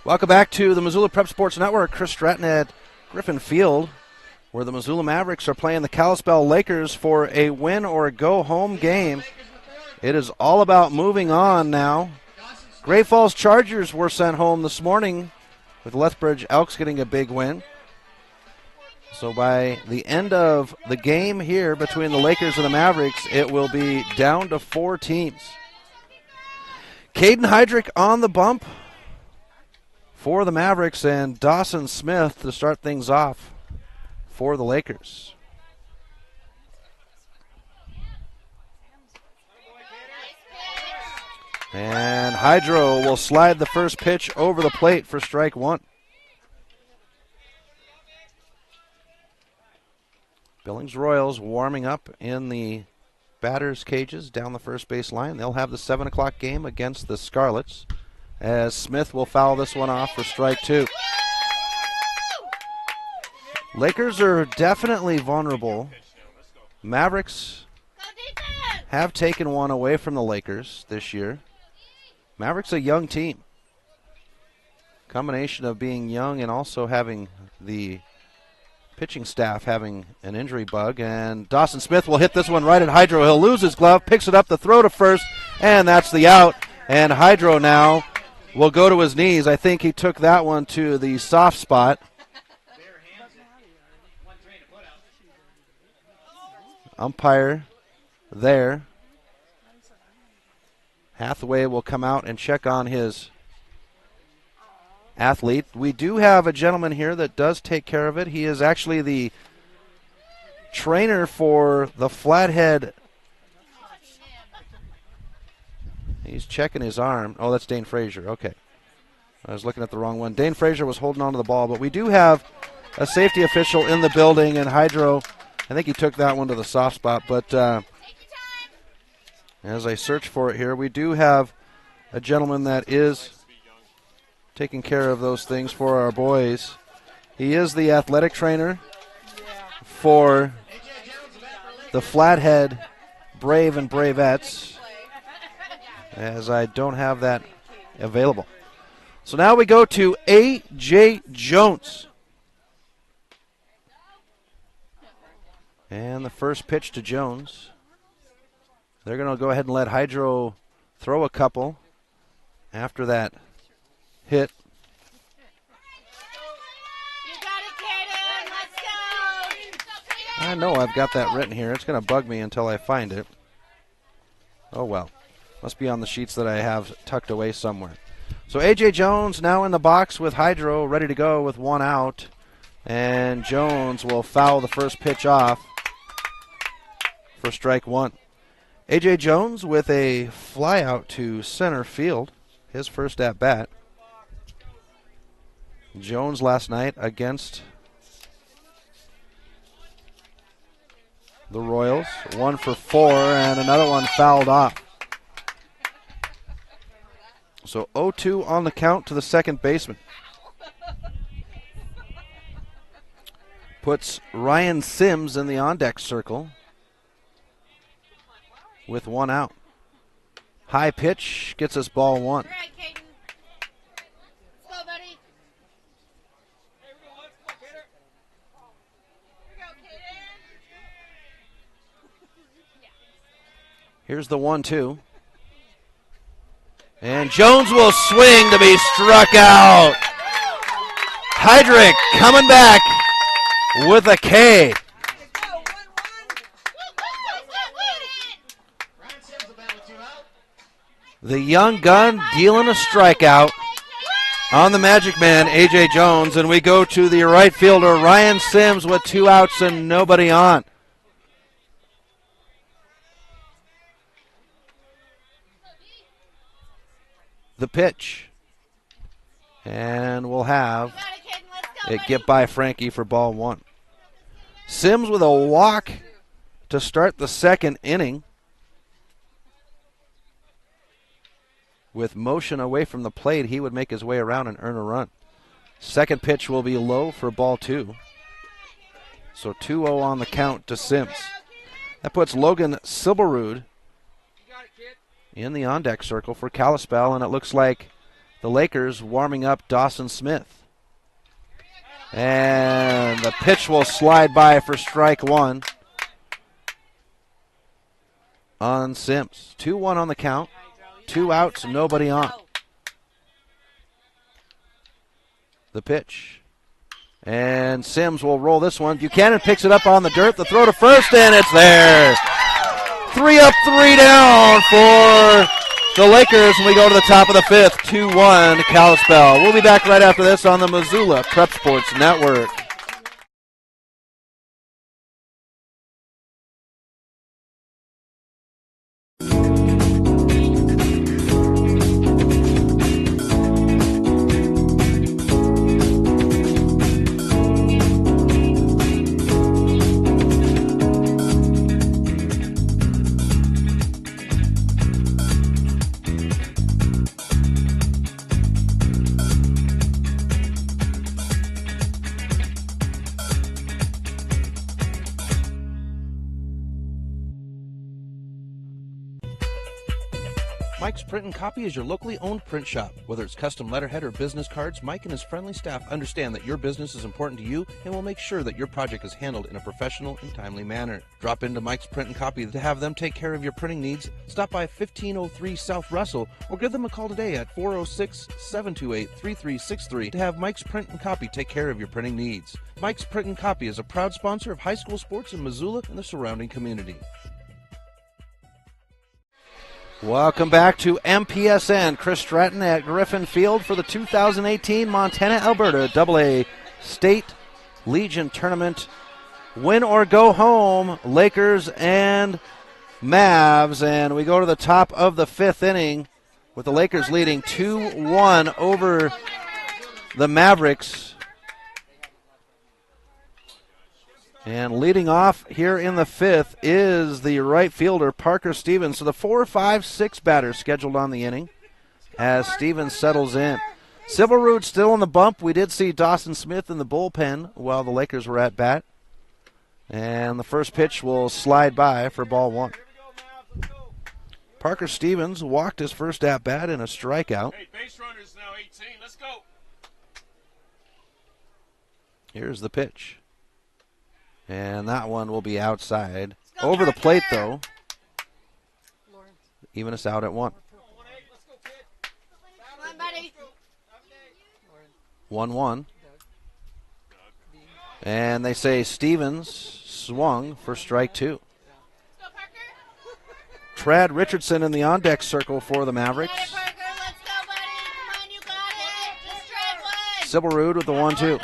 Welcome back to the Missoula Prep Sports Network. Chris Stratton at Griffin Field, where the Missoula Mavericks are playing the Kalispell Lakers for a win or go home game. It is all about moving on now. Great Falls Chargers were sent home this morning, with Lethbridge Elks getting a big win. So by the end of the game here between the Lakers and the Mavericks, it will be down to 4 teams. Caden Heydrich on the bump for the Mavericks, and Dawson Smith to start things off for the Lakers. And Hydro will slide the first pitch over the plate for strike 1. Billings Royals warming up in the batters' cages down the first base line. They'll have the 7 o'clock game against the Scarlets, as Smith will foul this one off for strike 2. Lakers are definitely vulnerable. Mavericks have taken one away from the Lakers this year. Mavericks a young team. Combination of being young and also having the pitching staff having an injury bug. And Dawson Smith will hit this one right at Hydro. He'll lose his glove, picks it up, the throw to first, and that's the out. And Hydro now will go to his knees. I think he took that one to the soft spot. Umpire there. Hathaway will come out and check on his athlete. We do have a gentleman here that does take care of it. He is actually the trainer for the Flathead. He's checking his arm. Oh, that's Dane Frazier. Okay. I was looking at the wrong one. Dane Frazier was holding on to the ball, but we do have a safety official in the building, and Hydro, I think he took that one to the soft spot. But as I search for it here, we do have a gentleman that is taking care of those things for our boys. He is the athletic trainer for the Flathead Brave and Bravettes, as I don't have that available. So now we go to A.J. Jones. And the first pitch to Jones. They're going to go ahead and let Hydro throw a couple after that hit. I know I've got that written here. It's going to bug me until I find it. Oh, well. Must be on the sheets that I have tucked away somewhere. So A.J. Jones now in the box with Hydro, ready to go with 1 out. And Jones will foul the first pitch off for strike 1. A.J. Jones with a fly out to center field, his first at bat. Jones last night against the Royals, 1 for 4, and another one fouled off. So 0-2 on the count to the second baseman. Puts Ryan Sims in the on-deck circle with 1 out. High pitch gets us ball 1. Here's the 1-2. And Jones will swing to be struck out. Heydrich coming back with a K. The young gun dealing a strikeout on the Magic Man, A.J. Jones, and we go to the right fielder, Ryan Sims, with 2 outs and nobody on. The pitch. And we'll have it get by Frankie for ball one. Sims with a walk to start the second inning. With motion away from the plate, he would make his way around and earn a run. Second pitch will be low for ball two. So 2-0 on the count to Sims. That puts Logan Silberud in the on-deck circle for Kalispell, and it looks like the Lakers warming up Dawson Smith. And the pitch will slide by for strike one on Sims. 2-1 on the count. 2 outs, nobody on. The pitch. And Sims will roll this one. Buchanan picks it up on the dirt. The throw to first, and it's there. 3 up, 3 down for the Lakers, and we go to the top of the fifth. 2-1 Kalispell. We'll be back right after this on the Missoula Prep Sports Network. Mike's Print and Copy is your locally owned print shop. Whether it's custom letterhead or business cards, Mike and his friendly staff understand that your business is important to you and will make sure that your project is handled in a professional and timely manner. Drop into Mike's Print and Copy to have them take care of your printing needs. Stop by 1503 South Russell or give them a call today at 406-728-3363 to have Mike's Print and Copy take care of your printing needs. Mike's Print and Copy is a proud sponsor of high school sports in Missoula and the surrounding community. Welcome back to MPSN. Chris Stratton at Griffin Field for the 2018 Montana-Alberta AA State Legion Tournament. Win or go home, Lakers and Mavs. And we go to the top of the fifth inning with the Lakers leading 2-1 over the Mavericks. And leading off here in the fifth is the right fielder, Parker Stevens. So the 4, 5, 6 batters scheduled on the inning as Stevens settles in. Silverwood still on the bump. We did see Dawson Smith in the bullpen while the Lakers were at bat. And the first pitch will slide by for ball one. Parker Stevens walked his first at bat in a strikeout. Hey, base runners now 18. Let's go. Here's the pitch. And that one will be outside. Over the plate, though. Even us out at 1. 1-1. And they say Stevens swung for strike 2. Trad Richardson in the on-deck circle for the Mavericks. Silberud with the 1-2.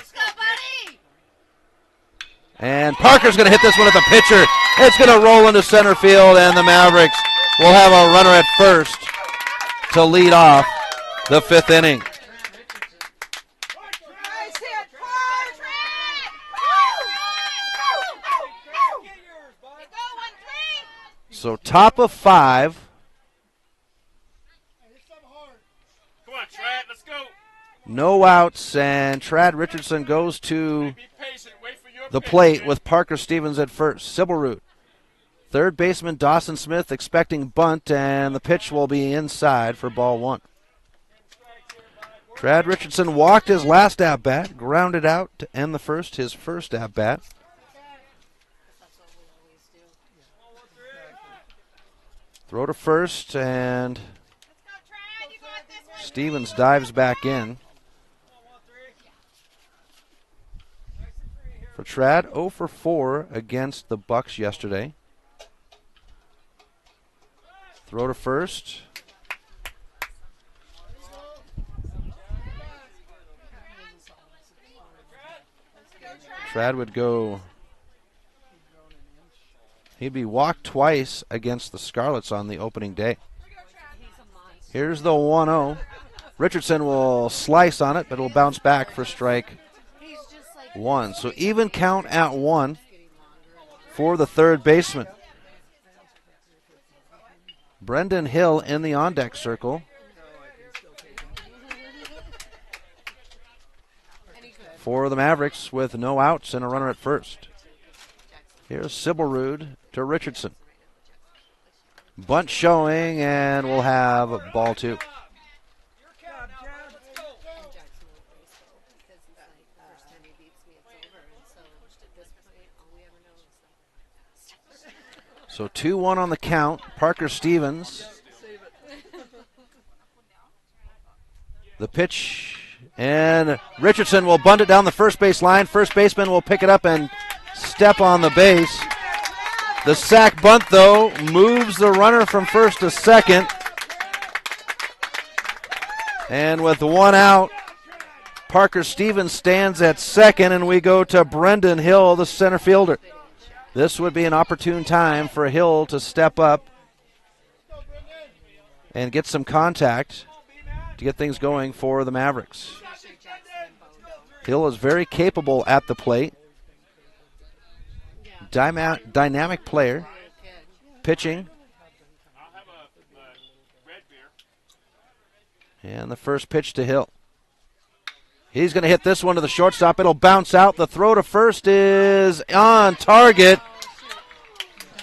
And Parker's going to hit this one at the pitcher. It's going to roll into center field, and the Mavericks will have a runner at first to lead off the fifth inning. So top of 5. Come on, Trad, let's go. No outs, and Trad Richardson goes to the plate with Parker Stevens at first. Silberud. Third baseman Dawson Smith expecting bunt, and the pitch will be inside for ball 1. Trad Richardson walked his last at-bat, grounded out to end the first, his first at-bat. Throw to first, and Stevens dives back in. For Trad, 0 for 4 against the Bucks yesterday. Throw to first. Trad would go. He'd be walked twice against the Scarlets on the opening day. Here's the 1-0. Richardson will slice on it, but it'll bounce back for strike one. So even count at one for the third baseman. Brendan Hill in the on-deck circle. For the Mavericks with no outs and a runner at first. Here's Sibelrud to Richardson. Bunt showing, and we'll have ball two. So 2-1 on the count. Parker Stevens. The pitch, and Richardson will bunt it down the first base line. First baseman will pick it up and step on the base. The sac bunt, though, moves the runner from first to second. And with one out, Parker Stevens stands at second, and we go to Brendan Hill, the center fielder. This would be an opportune time for Hill to step up and get some contact to get things going for the Mavericks. Hill is very capable at the plate. Dynamic player. Pitching. And the first pitch to Hill. He's going to hit this one to the shortstop. It'll bounce out. The throw to first is on target.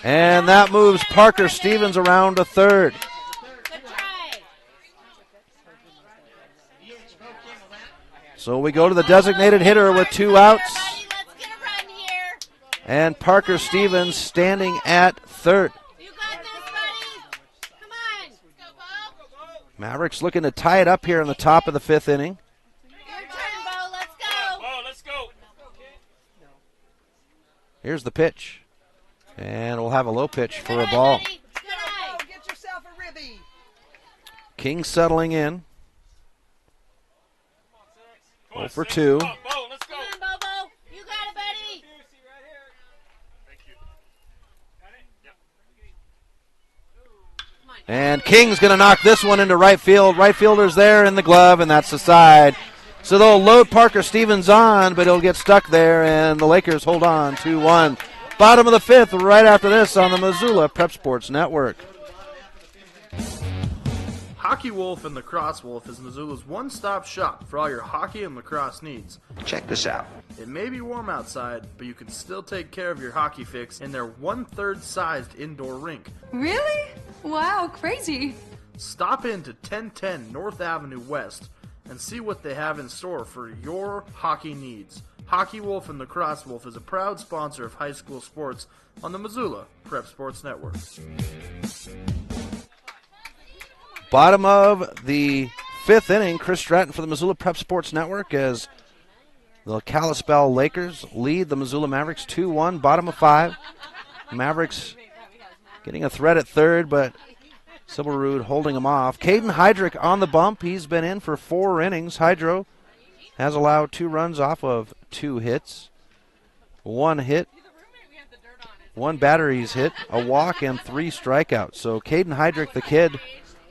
And that moves Parker Stevens around to third. So we go to the designated hitter with two outs. And Parker Stevens standing at third. Mavericks looking to tie it up here in the top of the fifth inning. Here's the pitch. And we'll have a low pitch for a ball. King settling in. 0 for 2. And King's going to knock this one into right field. Right fielder's there in the glove, and that's the side. So they'll load Parker Stevens on, but he'll get stuck there, and the Lakers hold on 2-1. Bottom of the fifth right after this on the Missoula Prep Sports Network. Hockey Wolf and Lacrosse Wolf is Missoula's one-stop shop for all your hockey and lacrosse needs. Check this out. It may be warm outside, but you can still take care of your hockey fix in their 1/3 sized indoor rink. Really? Wow, crazy. Stop in to 1010 North Avenue West and see what they have in store for your hockey needs. Hockey Wolf and Lacrosse Wolf is a proud sponsor of high school sports on the Missoula Prep Sports Network. Bottom of the fifth inning, Chris Stratton for the Missoula Prep Sports Network as the Kalispell Lakers lead the Missoula Mavericks 2-1, bottom of 5. Mavericks getting a threat at third, but Sibelrud holding him off. Caden Heydrich on the bump. He's been in for 4 innings. Hydro has allowed 2 runs off of 2 hits. 1 hit, 1 batteries hit, a walk, and 3 strikeouts. So Caden Heydrich, the kid,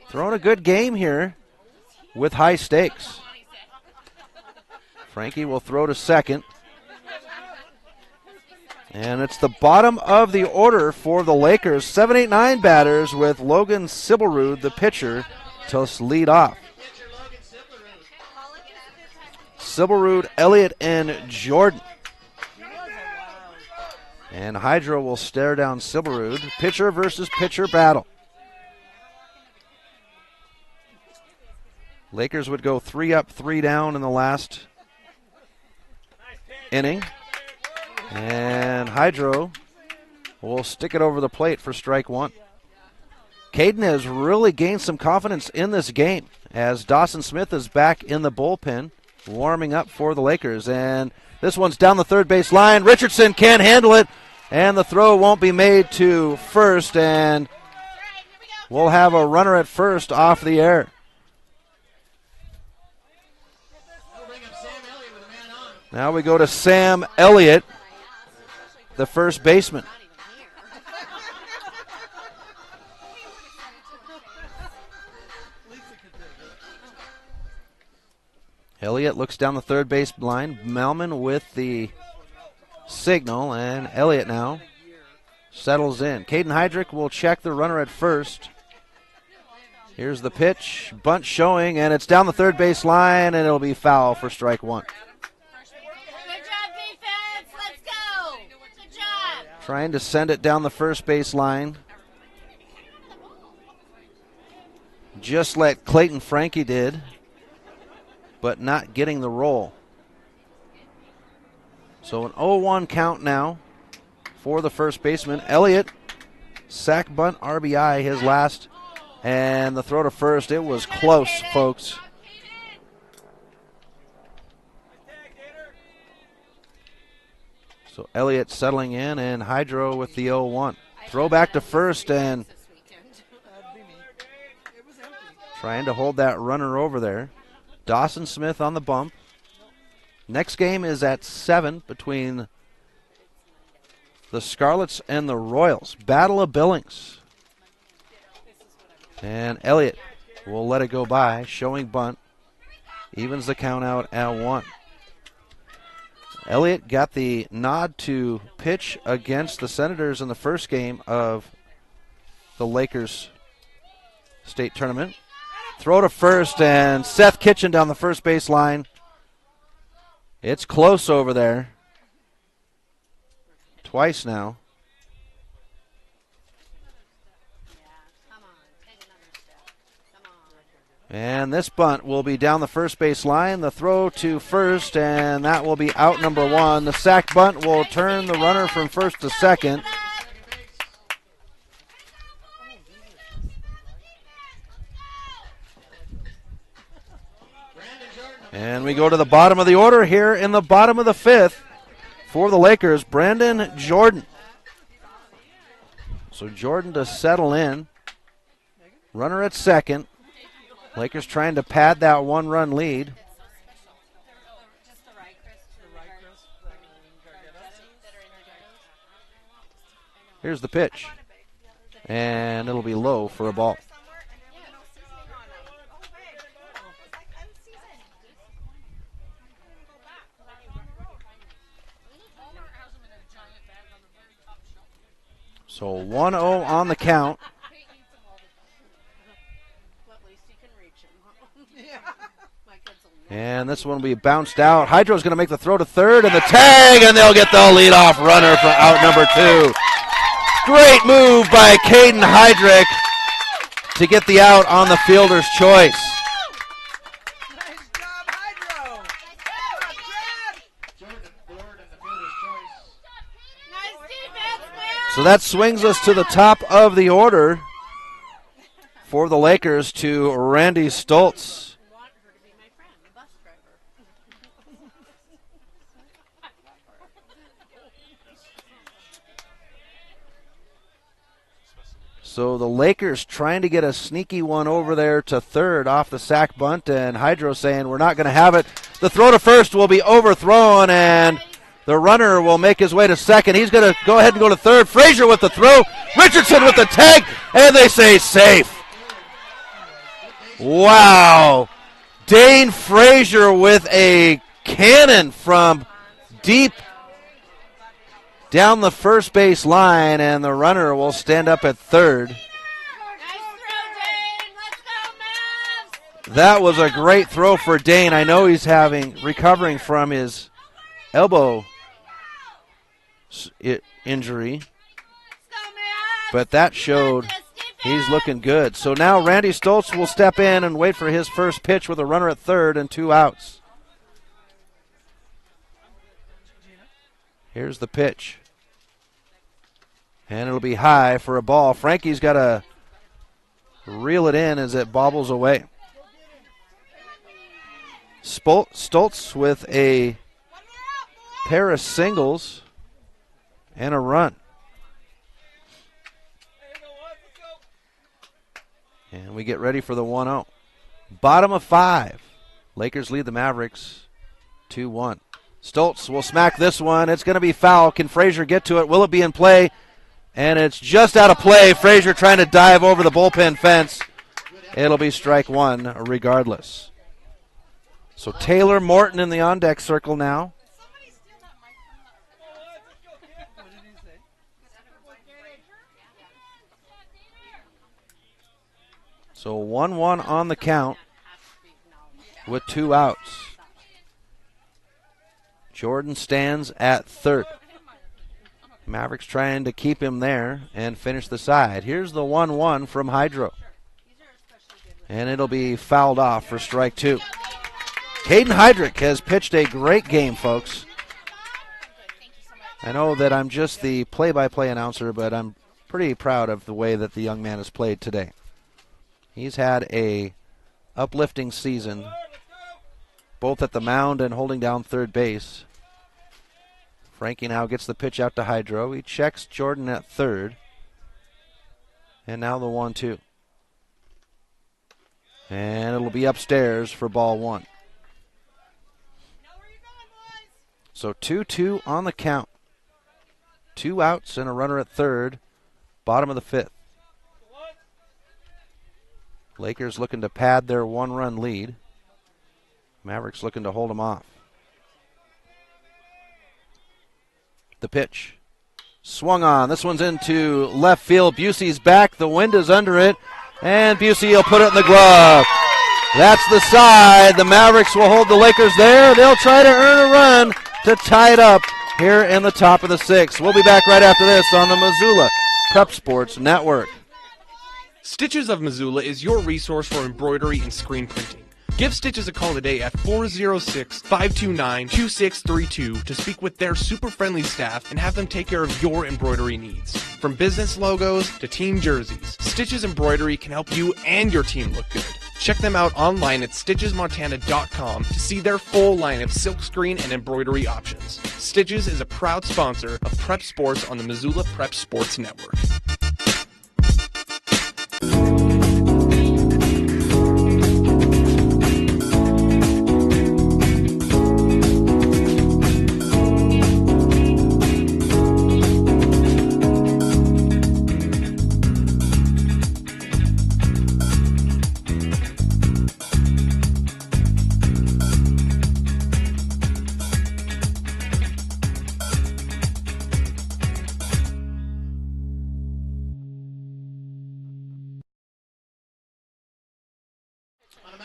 throwing a good game here with high stakes. Frankie will throw to second. And it's the bottom of the order for the Lakers. 7, 8, 9 batters with Logan Sibelrud, the pitcher, to lead off. Sibelrud, Elliott, and Jordan. And Hydro will stare down Sibelrud. Pitcher versus pitcher battle. Lakers would go 3 up, 3 down in the last inning. And Hydro will stick it over the plate for strike 1. Caden has really gained some confidence in this game as Dawson Smith is back in the bullpen, warming up for the Lakers. And this one's down the third base line. Richardson can't handle it, and the throw won't be made to first, and we'll have a runner at first off the air. Now we go to Sam Elliott, the first baseman. Elliott looks down the third base line. Melman with the signal, and Elliott now settles in. Caden Heydrich will check the runner at first. Here's the pitch. Bunt showing, and it's down the third base line, and it'll be foul for strike one. Good job, defense. Let's go. Good job. Trying to send it down the first base line. Just like Clayton Frankie did, but not getting the roll. So an 0-1 count now for the first baseman. Elliott, sack bunt RBI, his last. And the throw to first, it was close, folks. So Elliott settling in, and Hydro with the 0-1. Throw back to first, and trying to hold that runner over there. Dawson Smith on the bump. Next game is at 7 between the Scarlets and the Royals. Battle of Billings. And Elliott will let it go by, showing bunt. Evens the count out at 1. Elliott got the nod to pitch against the Senators in the first game of the Lakers state tournament. Throw to first, and Seth Kitchen down the first base line. It's close over there. Twice now. And this bunt will be down the first base line. The throw to first, and that will be out number 1. The sack bunt will turn the runner from first to second. And we go to the bottom of the order here in the bottom of the 5th for the Lakers, Brandon Jordan. So Jordan to settle in. Runner at second. Lakers trying to pad that 1-run lead. Here's the pitch. And it'll be low for a ball. So 1-0 on the count. And this one will be bounced out. Hydro's going to make the throw to third, and the tag, and they'll get the leadoff runner for out number 2. Great move by Caden Heydrich to get the out on the fielder's choice. Nice job, Hydro. Nice defense, man. So that swings us to the top of the order for the Lakers to Randy Stoltz. So the Lakers trying to get a sneaky one over there to third off the sack bunt, and Hydro saying we're not going to have it. The throw to first will be overthrown, and the runner will make his way to second. He's going to go ahead and go to third. Frazier with the throw. Richardson with the tag, and they say safe. Wow. Dane Frazier with a cannon from deep down the first base line, and the runner will stand up at third. That was a great throw for Dane. I know he's recovering from his elbow injury, but that showed he's looking good. So now Randy Stoltz will step in and wait for his first pitch with a runner at third and 2 outs. Here's the pitch. And it'll be high for a ball. Frankie's got to reel it in as it bobbles away. Stoltz with a pair of singles and a run. And we get ready for the 1-0. Bottom of 5. Lakers lead the Mavericks 2-1. Stoltz will smack this one. It's going to be foul. Can Frazier get to it? Will it be in play? And it's just out of play. Frazier trying to dive over the bullpen fence. It'll be strike 1 regardless. So Taylor Morton in the on-deck circle now. So 1-1 on the count with 2 outs. Jordan stands at third. Mavericks trying to keep him there and finish the side. Here's the 1-1 from Hydro. And it'll be fouled off for strike 2. Caden Heydrich has pitched a great game, folks. I know that I'm just the play-by-play announcer, but I'm pretty proud of the way that the young man has played today. He's had a uplifting season, both at the mound and holding down third base. Frankie now gets the pitch out to Hydro. He checks Jordan at third. And now the 1-2. And it'll be upstairs for ball 1. So 2-2 on the count. 2 outs and a runner at third. Bottom of the 5th. Lakers looking to pad their 1-run lead. Mavericks looking to hold them off. The pitch. Swung on. This one's into left field. Busey's back. The wind is under it. And Busey will put it in the glove. That's the side. The Mavericks will hold the Lakers there. They'll try to earn a run to tie it up here in the top of the 6th. We'll be back right after this on the Missoula Prep Sports Network. Stitches of Missoula is your resource for embroidery and screen printing. Give Stitches a call today at 406-529-2632 to speak with their super friendly staff and have them take care of your embroidery needs. From business logos to team jerseys, Stitches Embroidery can help you and your team look good. Check them out online at stitchesmontana.com to see their full line of silkscreen and embroidery options. Stitches is a proud sponsor of Prep Sports on the Missoula Prep Sports Network.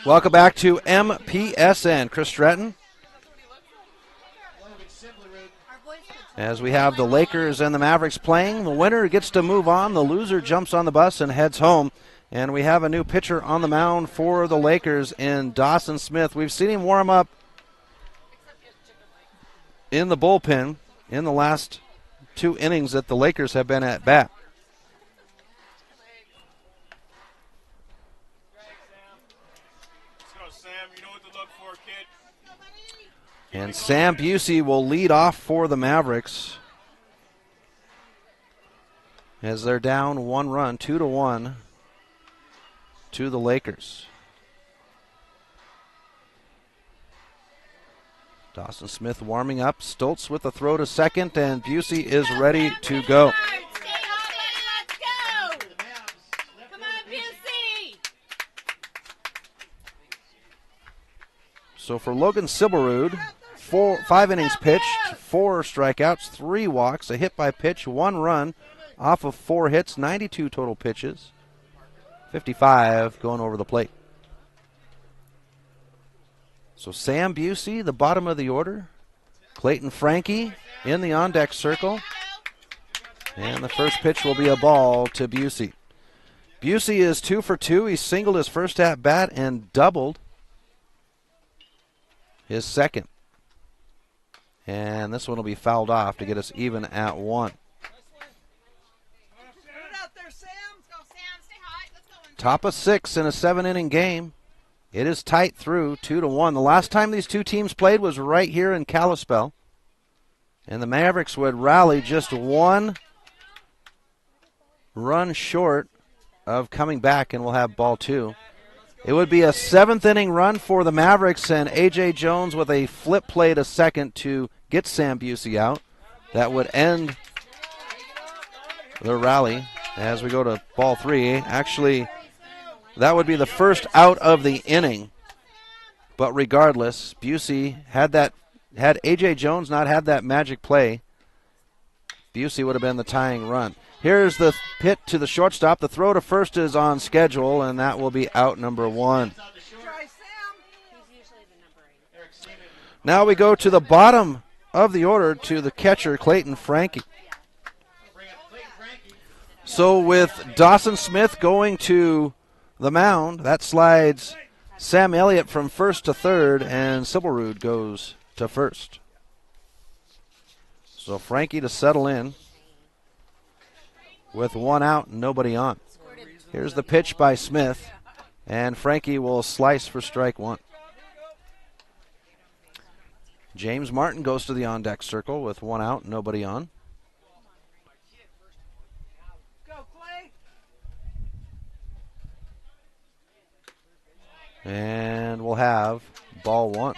Welcome back to MPSN. Chris Stratton. As we have the Lakers and the Mavericks playing, the winner gets to move on. The loser jumps on the bus and heads home. And we have a new pitcher on the mound for the Lakers in Dawson Smith. We've seen him warm up in the bullpen in the last 2 innings that the Lakers have been at bat. And Sam Busey will lead off for the Mavericks as they're down 1 run, 2-1 to the Lakers. Dawson Smith warming up. Stoltz with the throw to second, and Busey is ready to go. So for Logan Silberud, 5 innings pitched, 4 strikeouts, 3 walks, a hit by pitch, 1 run off of 4 hits, 92 total pitches, 55 going over the plate. So Sam Busey, the bottom of the order. Clayton Frankie in the on-deck circle. And the first pitch will be a ball to Busey. Busey is 2 for 2. He singled his first at-bat and doubled his second. And this one will be fouled off to get us even at 1. Top of 6 in a 7-inning game. It is tight through 2-1. The last time these two teams played was right here in Kalispell. And the Mavericks would rally just 1 run short of coming back, and we'll have ball 2. It would be a 7th-inning run for the Mavericks, and A.J. Jones with a flip play to second to get Sam Busey out. That would end the rally as we go to ball 3. Actually, that would be the first out of the inning. But regardless, Busey had A.J. Jones not had that magic play, Busey would have been the tying run. Here's the hit to the shortstop. The throw to first is on schedule, and that will be out number 1. Now we go to the bottom of the order to the catcher, Clayton Frankie. So with Dawson Smith going to the mound, that slides Sam Elliott from first to third, and Sibelrud goes to first. So Frankie to settle in with 1 out and nobody on. Here's the pitch by Smith, and Frankie will slice for strike 1. James Martin goes to the on-deck circle with 1 out, nobody on. And we'll have ball 1.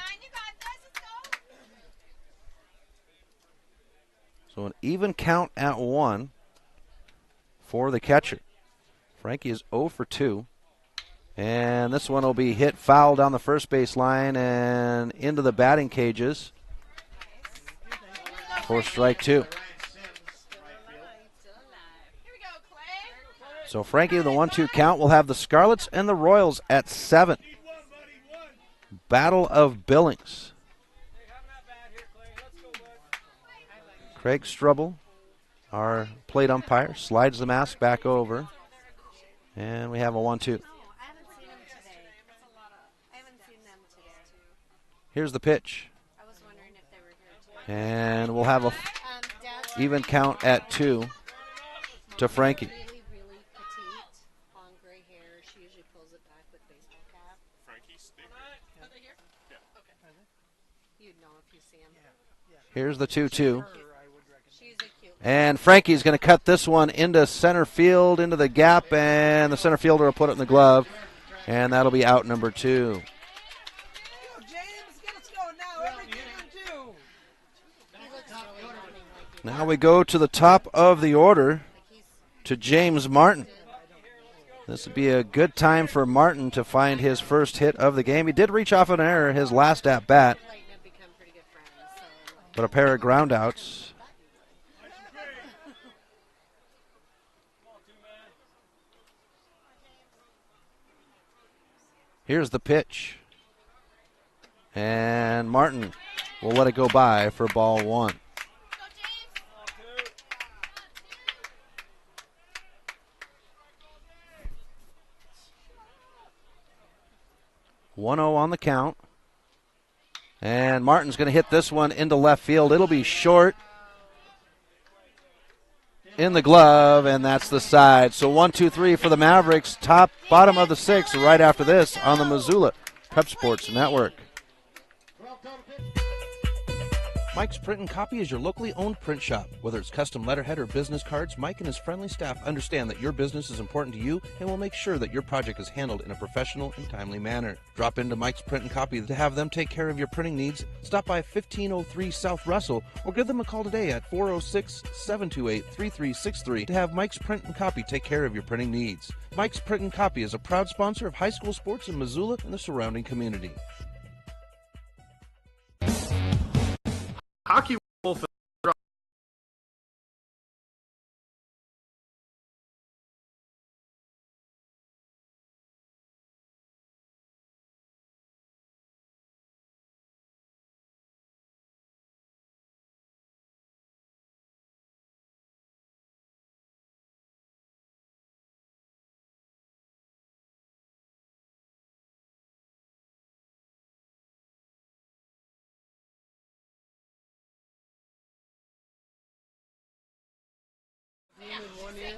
So an even count at 1 for the catcher. Frankie is 0 for 2. And this one will be hit foul down the first base line and into the batting cages for strike 2. So Frankie with the 1-2 count will have the Scarlets and the Royals at 7. Battle of Billings. Craig Strubble, our plate umpire, slides the mask back over. And we have a 1-2. Here's the pitch. And we'll have a even count at 2 to Frankie. Here's the 2-2. And Frankie's going to cut this one into center field, into the gap, and the center fielder will put it in the glove. And that'll be out number 2. Now we go to the top of the order to James Martin. This would be a good time for Martin to find his first hit of the game. He did reach off an error his last at bat, but a pair of groundouts. Here's the pitch. And Martin will let it go by for ball 1. (1-0) on the count. And Martin's going to hit this one into left field. It'll be short. In the glove, and that's the side. So 1-2-3 for the Mavericks. Bottom of the 6th right after this on the Missoula Prep Sports Network. Mike's Print and Copy is your locally owned print shop. Whether it's custom letterhead or business cards, Mike and his friendly staff understand that your business is important to you and will make sure that your project is handled in a professional and timely manner. Drop into Mike's Print and Copy to have them take care of your printing needs. Stop by 1503 South Russell or give them a call today at 406-728-3363 to have Mike's Print and Copy take care of your printing needs. Mike's Print and Copy is a proud sponsor of high school sports in Missoula and the surrounding community. Hockey Wolf.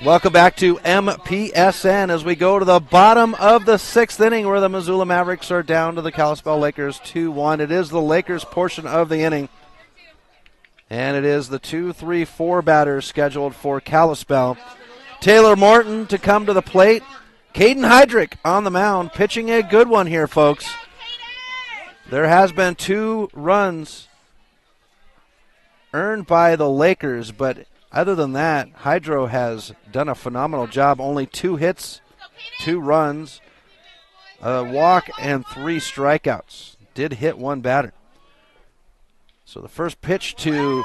Welcome back to MPSN as we go to the bottom of the 6th inning where the Missoula Mavericks are down to the Kalispell Lakers 2-1. It is the Lakers portion of the inning. And it is the 2-3-4 batters scheduled for Kalispell. Taylor Morton to come to the plate. Caden Heydrich on the mound, pitching a good one here, folks. There has been 2 runs earned by the Lakers, but other than that, Hydro has done a phenomenal job. Only 2 hits, 2 runs, a walk, and 3 strikeouts. did hit one batter. So the first pitch to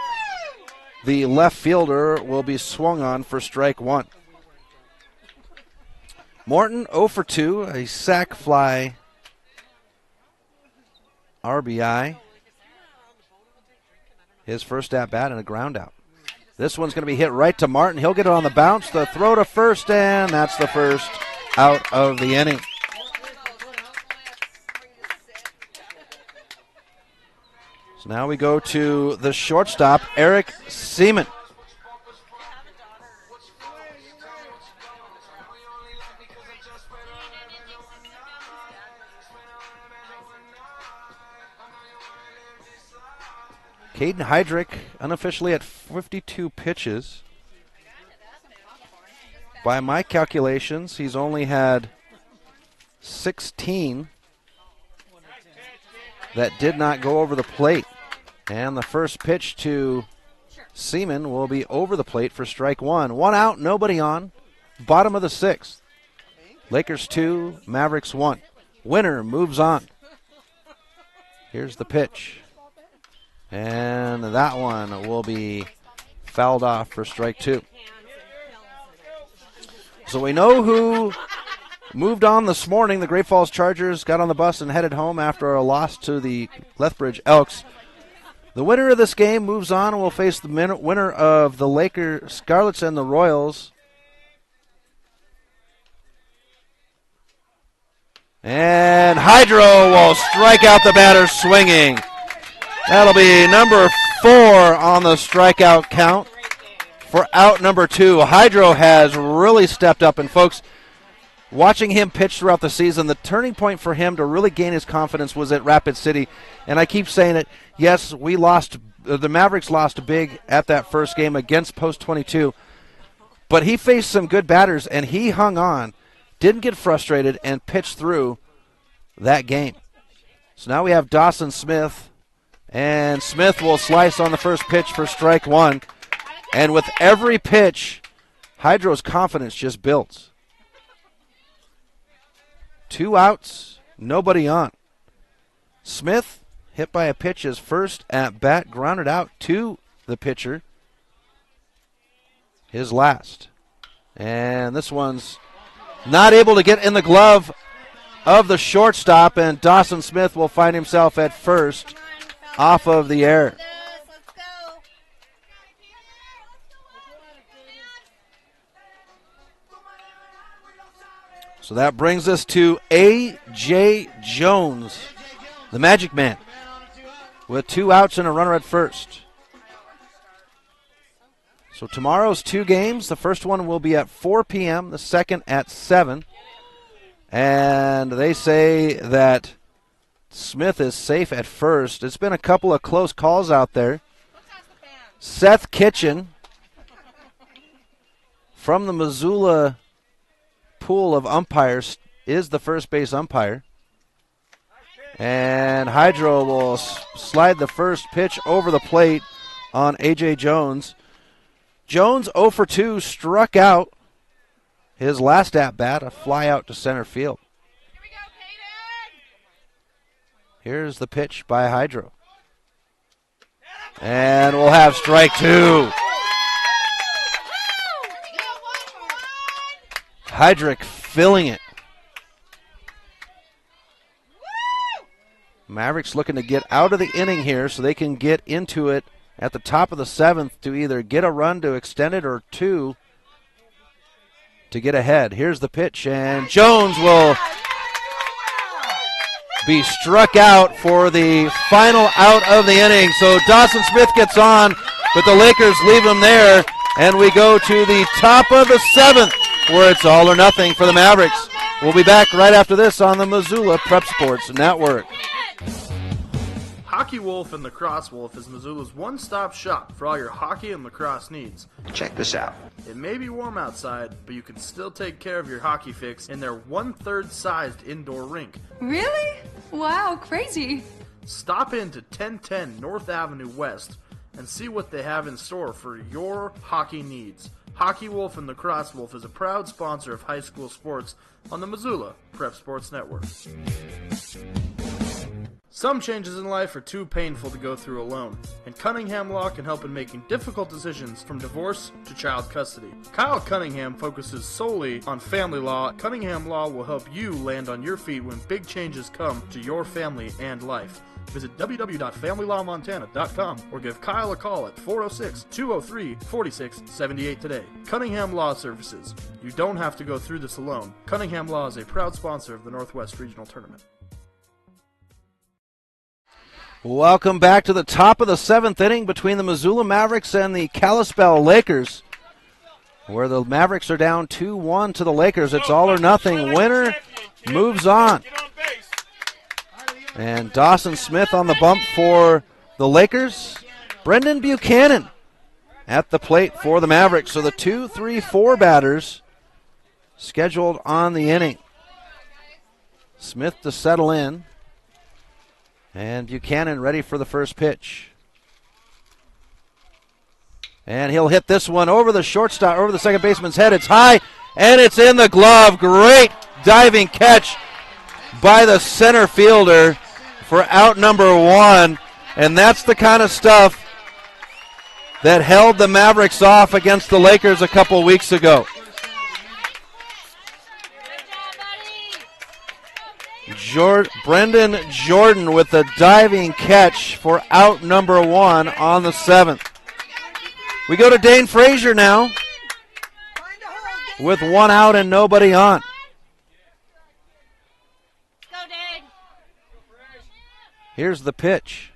the left fielder will be swung on for strike one. Morton 0 for 2, a sac fly, RBI. His first at bat and a ground out. This one's going to be hit right to Martin. He'll get it on the bounce. The throw to first, and that's the first out of the inning. So now we go to the shortstop, Eric Seaman. Caden Heydrich unofficially at 52 pitches. By my calculations, he's only had 16 that did not go over the plate. And the first pitch to Seaman will be over the plate for strike one. One out, nobody on. Bottom of the sixth. Lakers 2, Mavericks 1. Winner moves on. Here's the pitch. And that one will be fouled off for strike two. So we know who moved on this morning. The Great Falls Chargers got on the bus and headed home after a loss to the Lethbridge Elks. The winner of this game moves on and will face the winner of the Lakers Scarlets and the Royals. And Hydro will strike out the batter swinging. That'll be number 4 on the strikeout count for out number 2. Hydro has really stepped up, and folks, watching him pitch throughout the season, the turning point for him to really gain his confidence was at Rapid City. And I keep saying it, yes, we lost, the Mavericks lost big at that first game against Post 22, but he faced some good batters, and he hung on, didn't get frustrated, and pitched through that game. So now we have Dawson Smith, and Smith will slice on the first pitch for strike one. And with every pitch, Hydro's confidence just builds. 2 outs, nobody on. Smith hit by a pitch his first at bat, grounded out to the pitcher. His last. And this one's not able to get in the glove of the shortstop, and Dawson Smith will find himself at first off of the air. So that brings us to A.J. Jones, the Magic Man, with 2 outs and a runner at first. So tomorrow's 2 games. The first one will be at 4 p.m., the second at 7. And they say that Smith is safe at first. It's been a couple of close calls out there. Seth Kitchen from the Missoula pool of umpires is the first base umpire. And Hydro will slide the first pitch over the plate on A.J. Jones. Jones 0 for 2, struck out his last at-bat, a fly out to center field. Here's the pitch by Hydro. And we'll have strike 2. Heydrich filling it. Mavericks looking to get out of the inning here so they can get into it at the top of the 7th to either get a run to extend it or 2 to get ahead. Here's the pitch, and Jones will be struck out for the final out of the inning. So Dawson Smith gets on, but the Lakers leave him there, and we go to the top of the 7th where it's all or nothing for the Mavericks. We'll be back right after this on the Missoula Prep Sports Network. Hockey Wolf and Lacrosse Wolf is Missoula's one-stop shop for all your hockey and lacrosse needs. Check this out. It may be warm outside, but you can still take care of your hockey fix in their 1/3 sized indoor rink. Really? Wow, crazy. Stop in to 1010 North Avenue West and see what they have in store for your hockey needs. Hockey Wolf and Lacrosse Wolf is a proud sponsor of high school sports on the Missoula Prep Sports Network. Some changes in life are too painful to go through alone, and Cunningham Law can help in making difficult decisions from divorce to child custody. Kyle Cunningham focuses solely on family law. Cunningham Law will help you land on your feet when big changes come to your family and life. Visit www.familylawmontana.com or give Kyle a call at 406-203-4678 today. Cunningham Law Services. You don't have to go through this alone. Cunningham Law is a proud sponsor of the Northwest Regional Tournament. Welcome back to the top of the 7th inning between the Missoula Mavericks and the Kalispell Lakers, where the Mavericks are down 2-1 to the Lakers. It's all or nothing. Winner moves on. And Dawson Smith on the bump for the Lakers. Brendan Buchanan at the plate for the Mavericks. So the 2, 3, 4 batters scheduled on the inning. Smith to settle in. And Buchanan ready for the first pitch. And he'll hit this one over the shortstop, over the second baseman's head. It's high, and it's in the glove. Great diving catch by the center fielder for out number 1. And that's the kind of stuff that held the Mavericks off against the Lakers a couple weeks ago. Brendan Jordan with the diving catch for out number 1 on the 7th. We go to Dane Frazier now with 1 out and nobody on. Here's the pitch.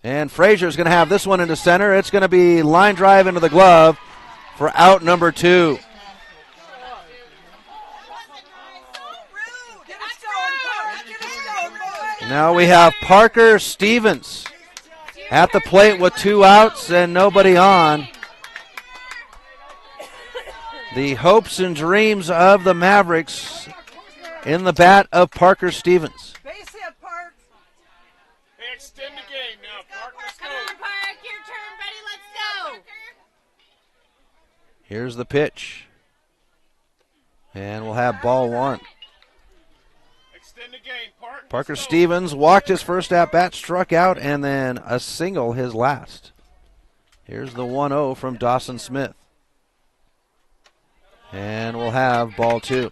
And Frazier's going to have this one into center. It's going to be line drive into the glove for out number 2. Now we have Parker Stevens at the plate with 2 outs and nobody on. The hopes and dreams of the Mavericks in the bat of Parker Stevens. Extend the game now, Park. Let's go. Come on, Park. Your turn, buddy. Let's go. Here's the pitch. And we'll have ball 1. Extend the game, Park. Parker Stevens walked his first at-bat, struck out, and then a single his last. Here's the 1-0 from Dawson Smith. And we'll have ball 2.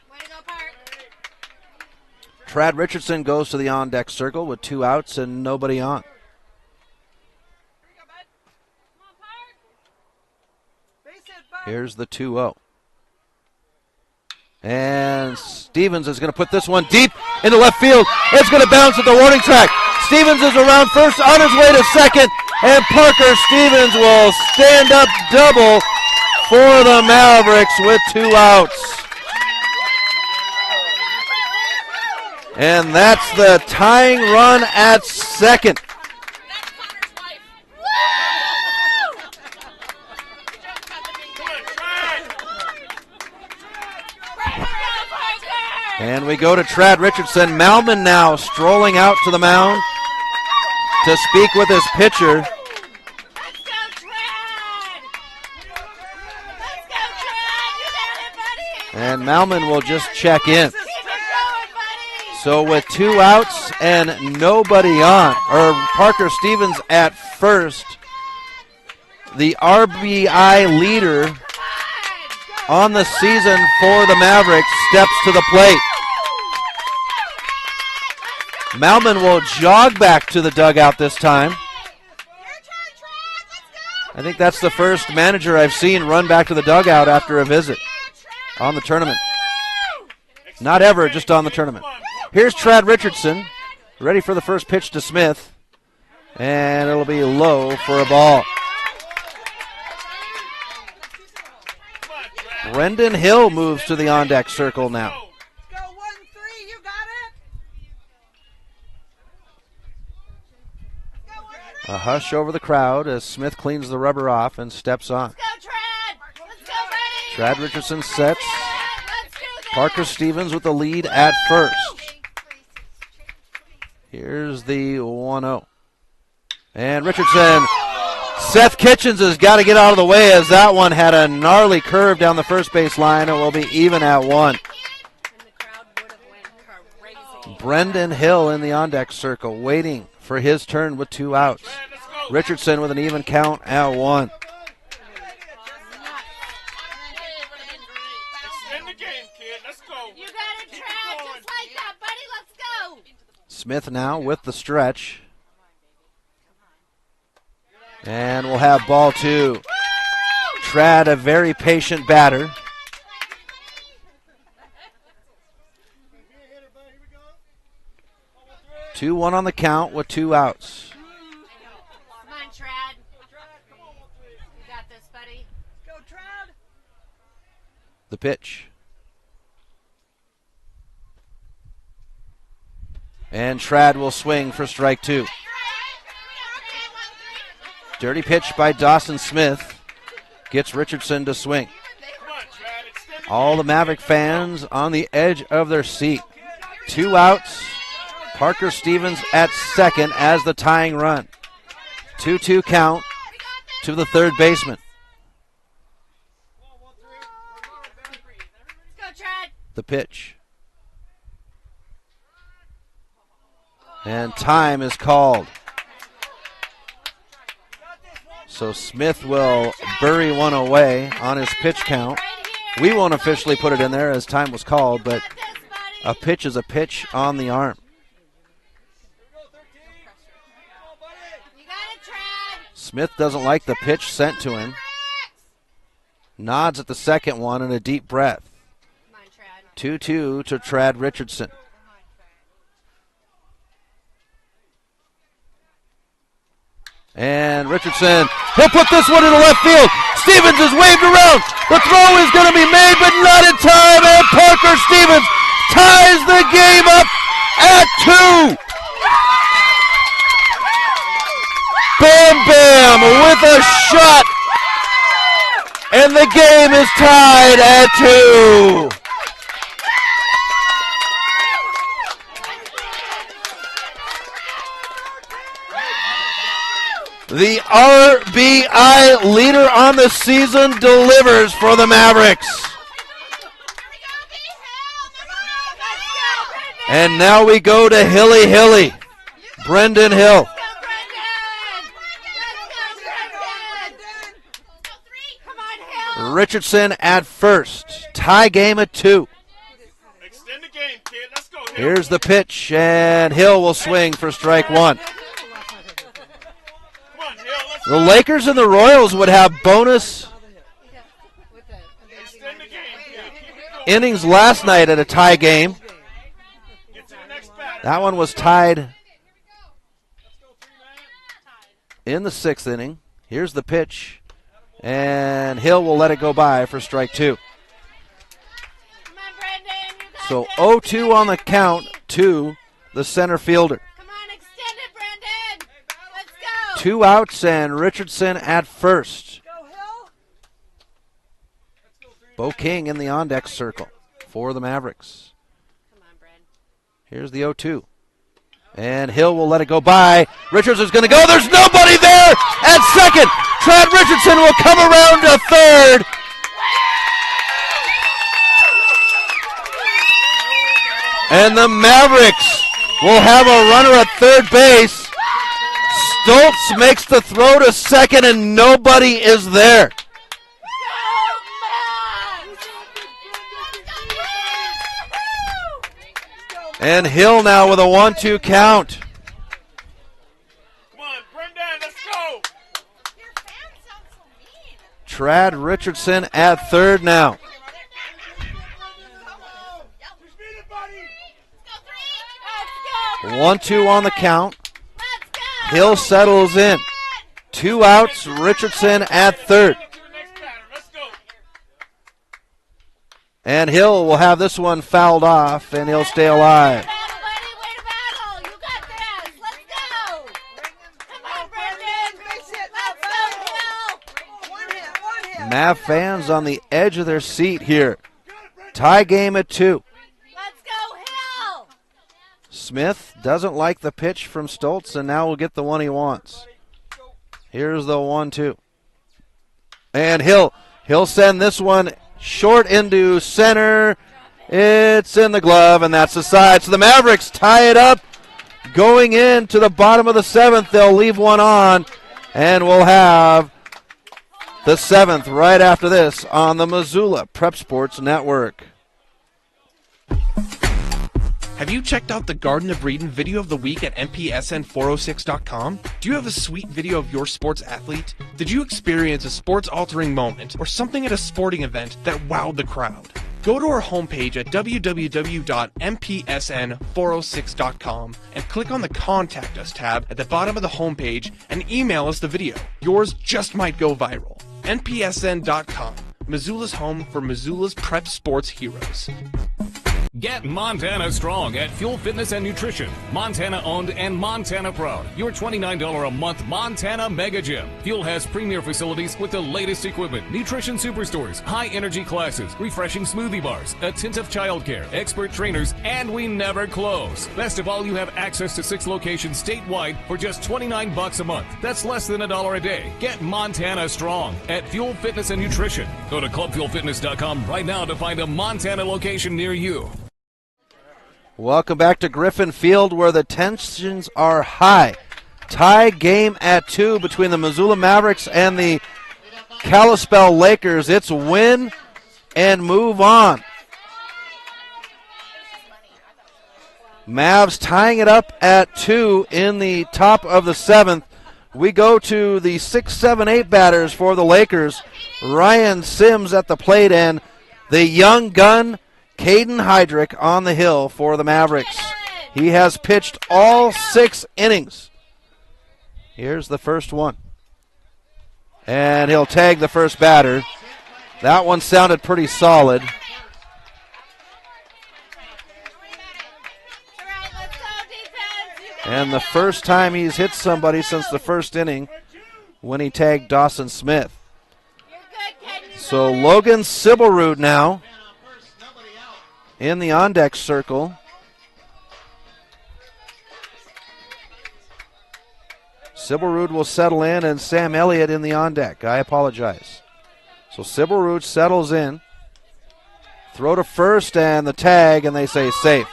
Trad Richardson goes to the on-deck circle with 2 outs and nobody on. Here's the 2-0. And Stevens is going to put this one deep into left field. It's going to bounce at the warning track. Stevens is around first, on his way to second, and Parker Stevens will stand up double for the Mavericks with 2 outs. And that's the tying run at second. And we go to Trad Richardson. Malman now strolling out to the mound to speak with his pitcher. And Malman will just check in. So with 2 outs and nobody on, or Parker Stevens at first, the RBI leader on the season for the Mavericks steps to the plate. Malman will jog back to the dugout this time. I think that's the first manager I've seen run back to the dugout after a visit on the tournament. Not ever, just on the tournament. Here's Trad Richardson, ready for the first pitch to Smith, and it'll be low for a ball. Brendan Hill moves to the on-deck circle now. A hush over the crowd as Smith cleans the rubber off and steps on. Trad Richardson sets. Parker Stevens with the lead at first. Here's the 1-0. And Richardson, Seth Kitchens has got to get out of the way as that one had a gnarly curve down the first base line. It will be even at 1. Brendan Hill in the on-deck circle, waiting for his turn with 2 outs. Richardson with an even count at 1. Extend the game, kid. Let's go. You got it, Trad, just like that, buddy. Let's go. Smith now with the stretch. And we'll have ball 2. Trad, a very patient batter. Two one on the count with 2 outs. Come on, Trad. You got this, buddy. Go, Trad. The pitch. And Trad will swing for strike 2. Dirty pitch by Dawson Smith. Gets Richardson to swing. All the Maverick fans on the edge of their seat. 2 outs. Parker Stevens at second as the tying run. 2-2 count to the third baseman. Let's go, Trad. The pitch. And time is called. So Smith will bury one away on his pitch count. We won't officially put it in there as time was called, but a pitch is a pitch on the arm. You got it, Trad. Smith doesn't like the pitch sent to him. Nods at the second one and a deep breath. Come on, Trad. 2-2 to Trad Richardson. And Richardson, he'll put this one into left field. Stevens is waved around. The throw is going to be made, but not in time. And Parker Stevens ties the game up at 2. Bam Bam with a shot. And the game is tied at 2. The RBI leader on the season delivers for the Mavericks. And now we go to Hilly Hilly. Brendan Hill. Richardson at first. Tie game at 2. Extend the game, kid. Let's go. Here's the pitch, and Hill will swing for strike 1. The Lakers and the Royals would have bonus innings last night at a tie game. That one was tied in the 6th inning. Here's the pitch, and Hill will let it go by for strike 2. So 0-2 on the count to the center fielder. 2 outs and Richardson at first. Bo King in the on-deck circle for the Mavericks. Here's the 0-2. And Hill will let it go by. Richardson's going to go. There's nobody there at second. Trad Richardson will come around to third. And the Mavericks will have a runner at third base. Stoltz makes the throw to second, and nobody is there. And Hill now with a 1-2 count. Come on, Brendan, let's go. Trad Richardson at third now. 1-2 on the count. Hill settles in. 2 outs, Richardson at third. And Hill will have this one fouled off, and he'll stay alive. Mav fans on the edge of their seat here. Tie game at 2. Smith doesn't like the pitch from Stoltz, and now will get the one he wants. Here's the 1-2. And He'll send this one short into center, It's in the glove, and that's the side. So the Mavericks tie it up. Going into the bottom of the 7th, they'll leave one on, and we'll have the 7th right after this on the Missoula Prep Sports Network. Have you checked out the Garden of Eden video of the week at mpsn406.com? Do you have a sweet video of your sports athlete? Did you experience a sports-altering moment or something at a sporting event that wowed the crowd? Go to our homepage at www.mpsn406.com and click on the Contact Us tab at the bottom of the homepage and email us the video. Yours just might go viral. npsn.com, Missoula's home for Missoula's prep sports heroes. Get Montana strong at Fuel Fitness and Nutrition. Montana owned and Montana proud. Your $29 a month Montana Mega Gym. Fuel has premier facilities with the latest equipment, nutrition superstores, high energy classes, refreshing smoothie bars, attentive childcare, expert trainers, and we never close. Best of all, you have access to 6 locations statewide for just $29 a month. That's less than $1 a day. Get Montana strong at Fuel Fitness and Nutrition. Go to clubfuelfitness.com right now to find a Montana location near you. Welcome back to Griffin Field, where the tensions are high. Tie game at 2 between the Missoula Mavericks and the Kalispell Lakers. It's win and move on. Mavs tying it up at 2 in the top of the 7th. We go to the 6, 7, 8 batters for the Lakers. Ryan Sims at the plate and the young gun Caden Heydrich on the hill for the Mavericks. He has pitched all 6 innings. Here's the first one. And he'll tag the first batter. That one sounded pretty solid. And the first time he's hit somebody since the first inning when he tagged Dawson Smith. So Logan Sibelrud now in the on-deck circle. Sibelrud will settle in, and Sam Elliott in the on-deck. I apologize. So Sibelrud settles in. Throw to first, and the tag, and they say safe.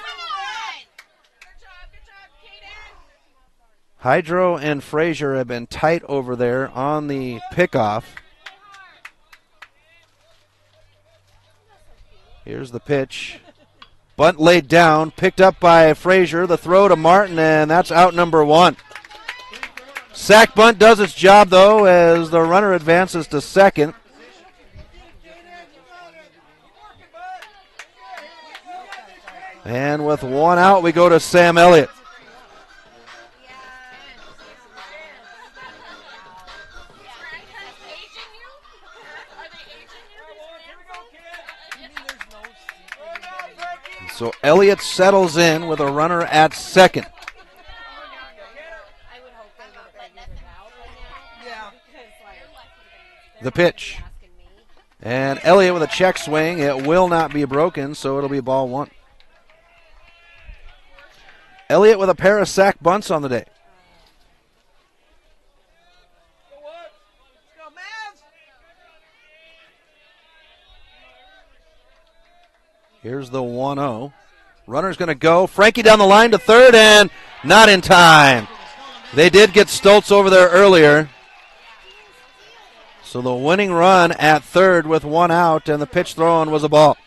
Hydro and Frazier have been tight over there on the pickoff. Here's the pitch. Bunt laid down, picked up by Frazier. The throw to Martin, and that's out number 1. Sack bunt does its job, though, as the runner advances to second. And with 1 out, we go to Sam Elliott. So Elliott settles in with a runner at second. The pitch. And Elliott with a check swing. It will not be broken, so it'll be ball 1. Elliott with a pair of sack bunts on the day. Here's the 1-0. Runner's going to go. Frankie down the line to third, and not in time. They did get Stoltz over there earlier. So the winning run at third with 1 out, and the pitch thrown was a ball.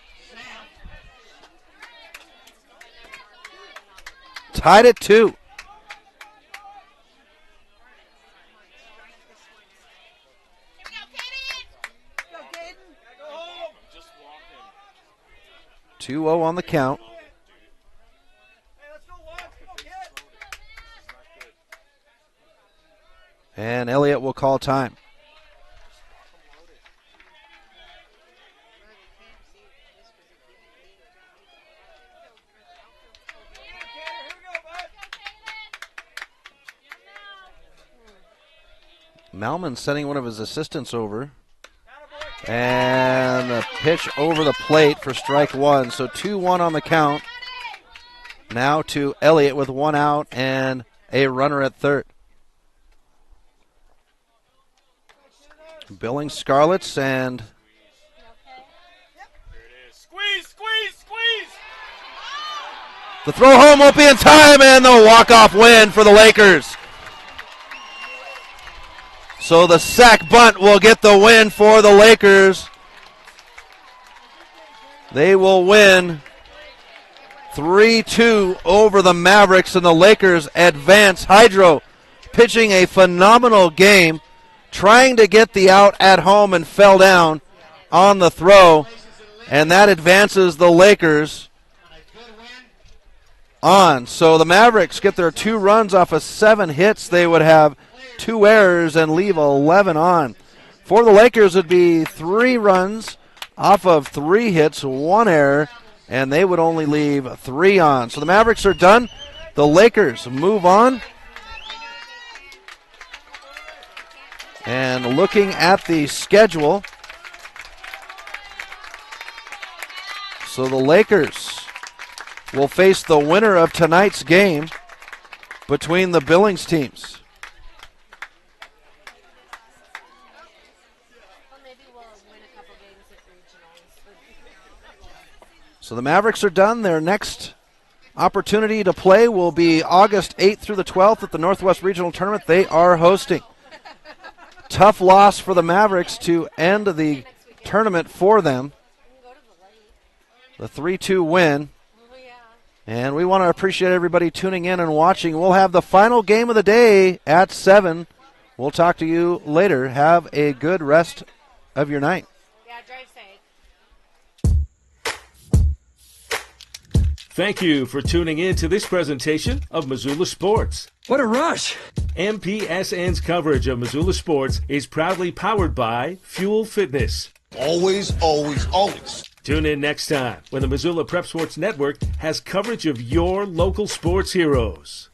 Tied at 2. Two-0 on the count. And Elliott will call time. Malman sending one of his assistants over. And the pitch over the plate for strike 1. So 2-1 on the count. Now to Elliott with 1 out and a runner at third. Billings Scarlets and Squeeze, squeeze, squeeze. The throw home won't be in time, and the walk-off win for the Lakers. So the sack bunt will get the win for the Lakers. They will win 3-2 over the Mavericks, and the Lakers advance. Hydro pitching a phenomenal game, trying to get the out at home and fell down on the throw, and that advances the Lakers on. So the Mavericks get their 2 runs off of 7 hits. They would have 2 errors and leave 11 on. For the Lakers, it would be 3 runs off of 3 hits, 1 error, and they would only leave 3 on. So the Mavericks are done. The Lakers move on. And looking at the schedule, so the Lakers will face the winner of tonight's game between the Billings teams. So the Mavericks are done. Their next opportunity to play will be August 8th through the 12th at the Northwest Regional Tournament they are hosting. Tough loss for the Mavericks to end the tournament for them. The 3-2 win. And we want to appreciate everybody tuning in and watching. We'll have the final game of the day at 7. We'll talk to you later. Have a good rest of your night. Yeah, drive safe. Thank you for tuning in to this presentation of Missoula Sports. What a rush! MPSN's coverage of Missoula Sports is proudly powered by Fuel Fitness. Always, always, always. Tune in next time when the Missoula Prep Sports Network has coverage of your local sports heroes.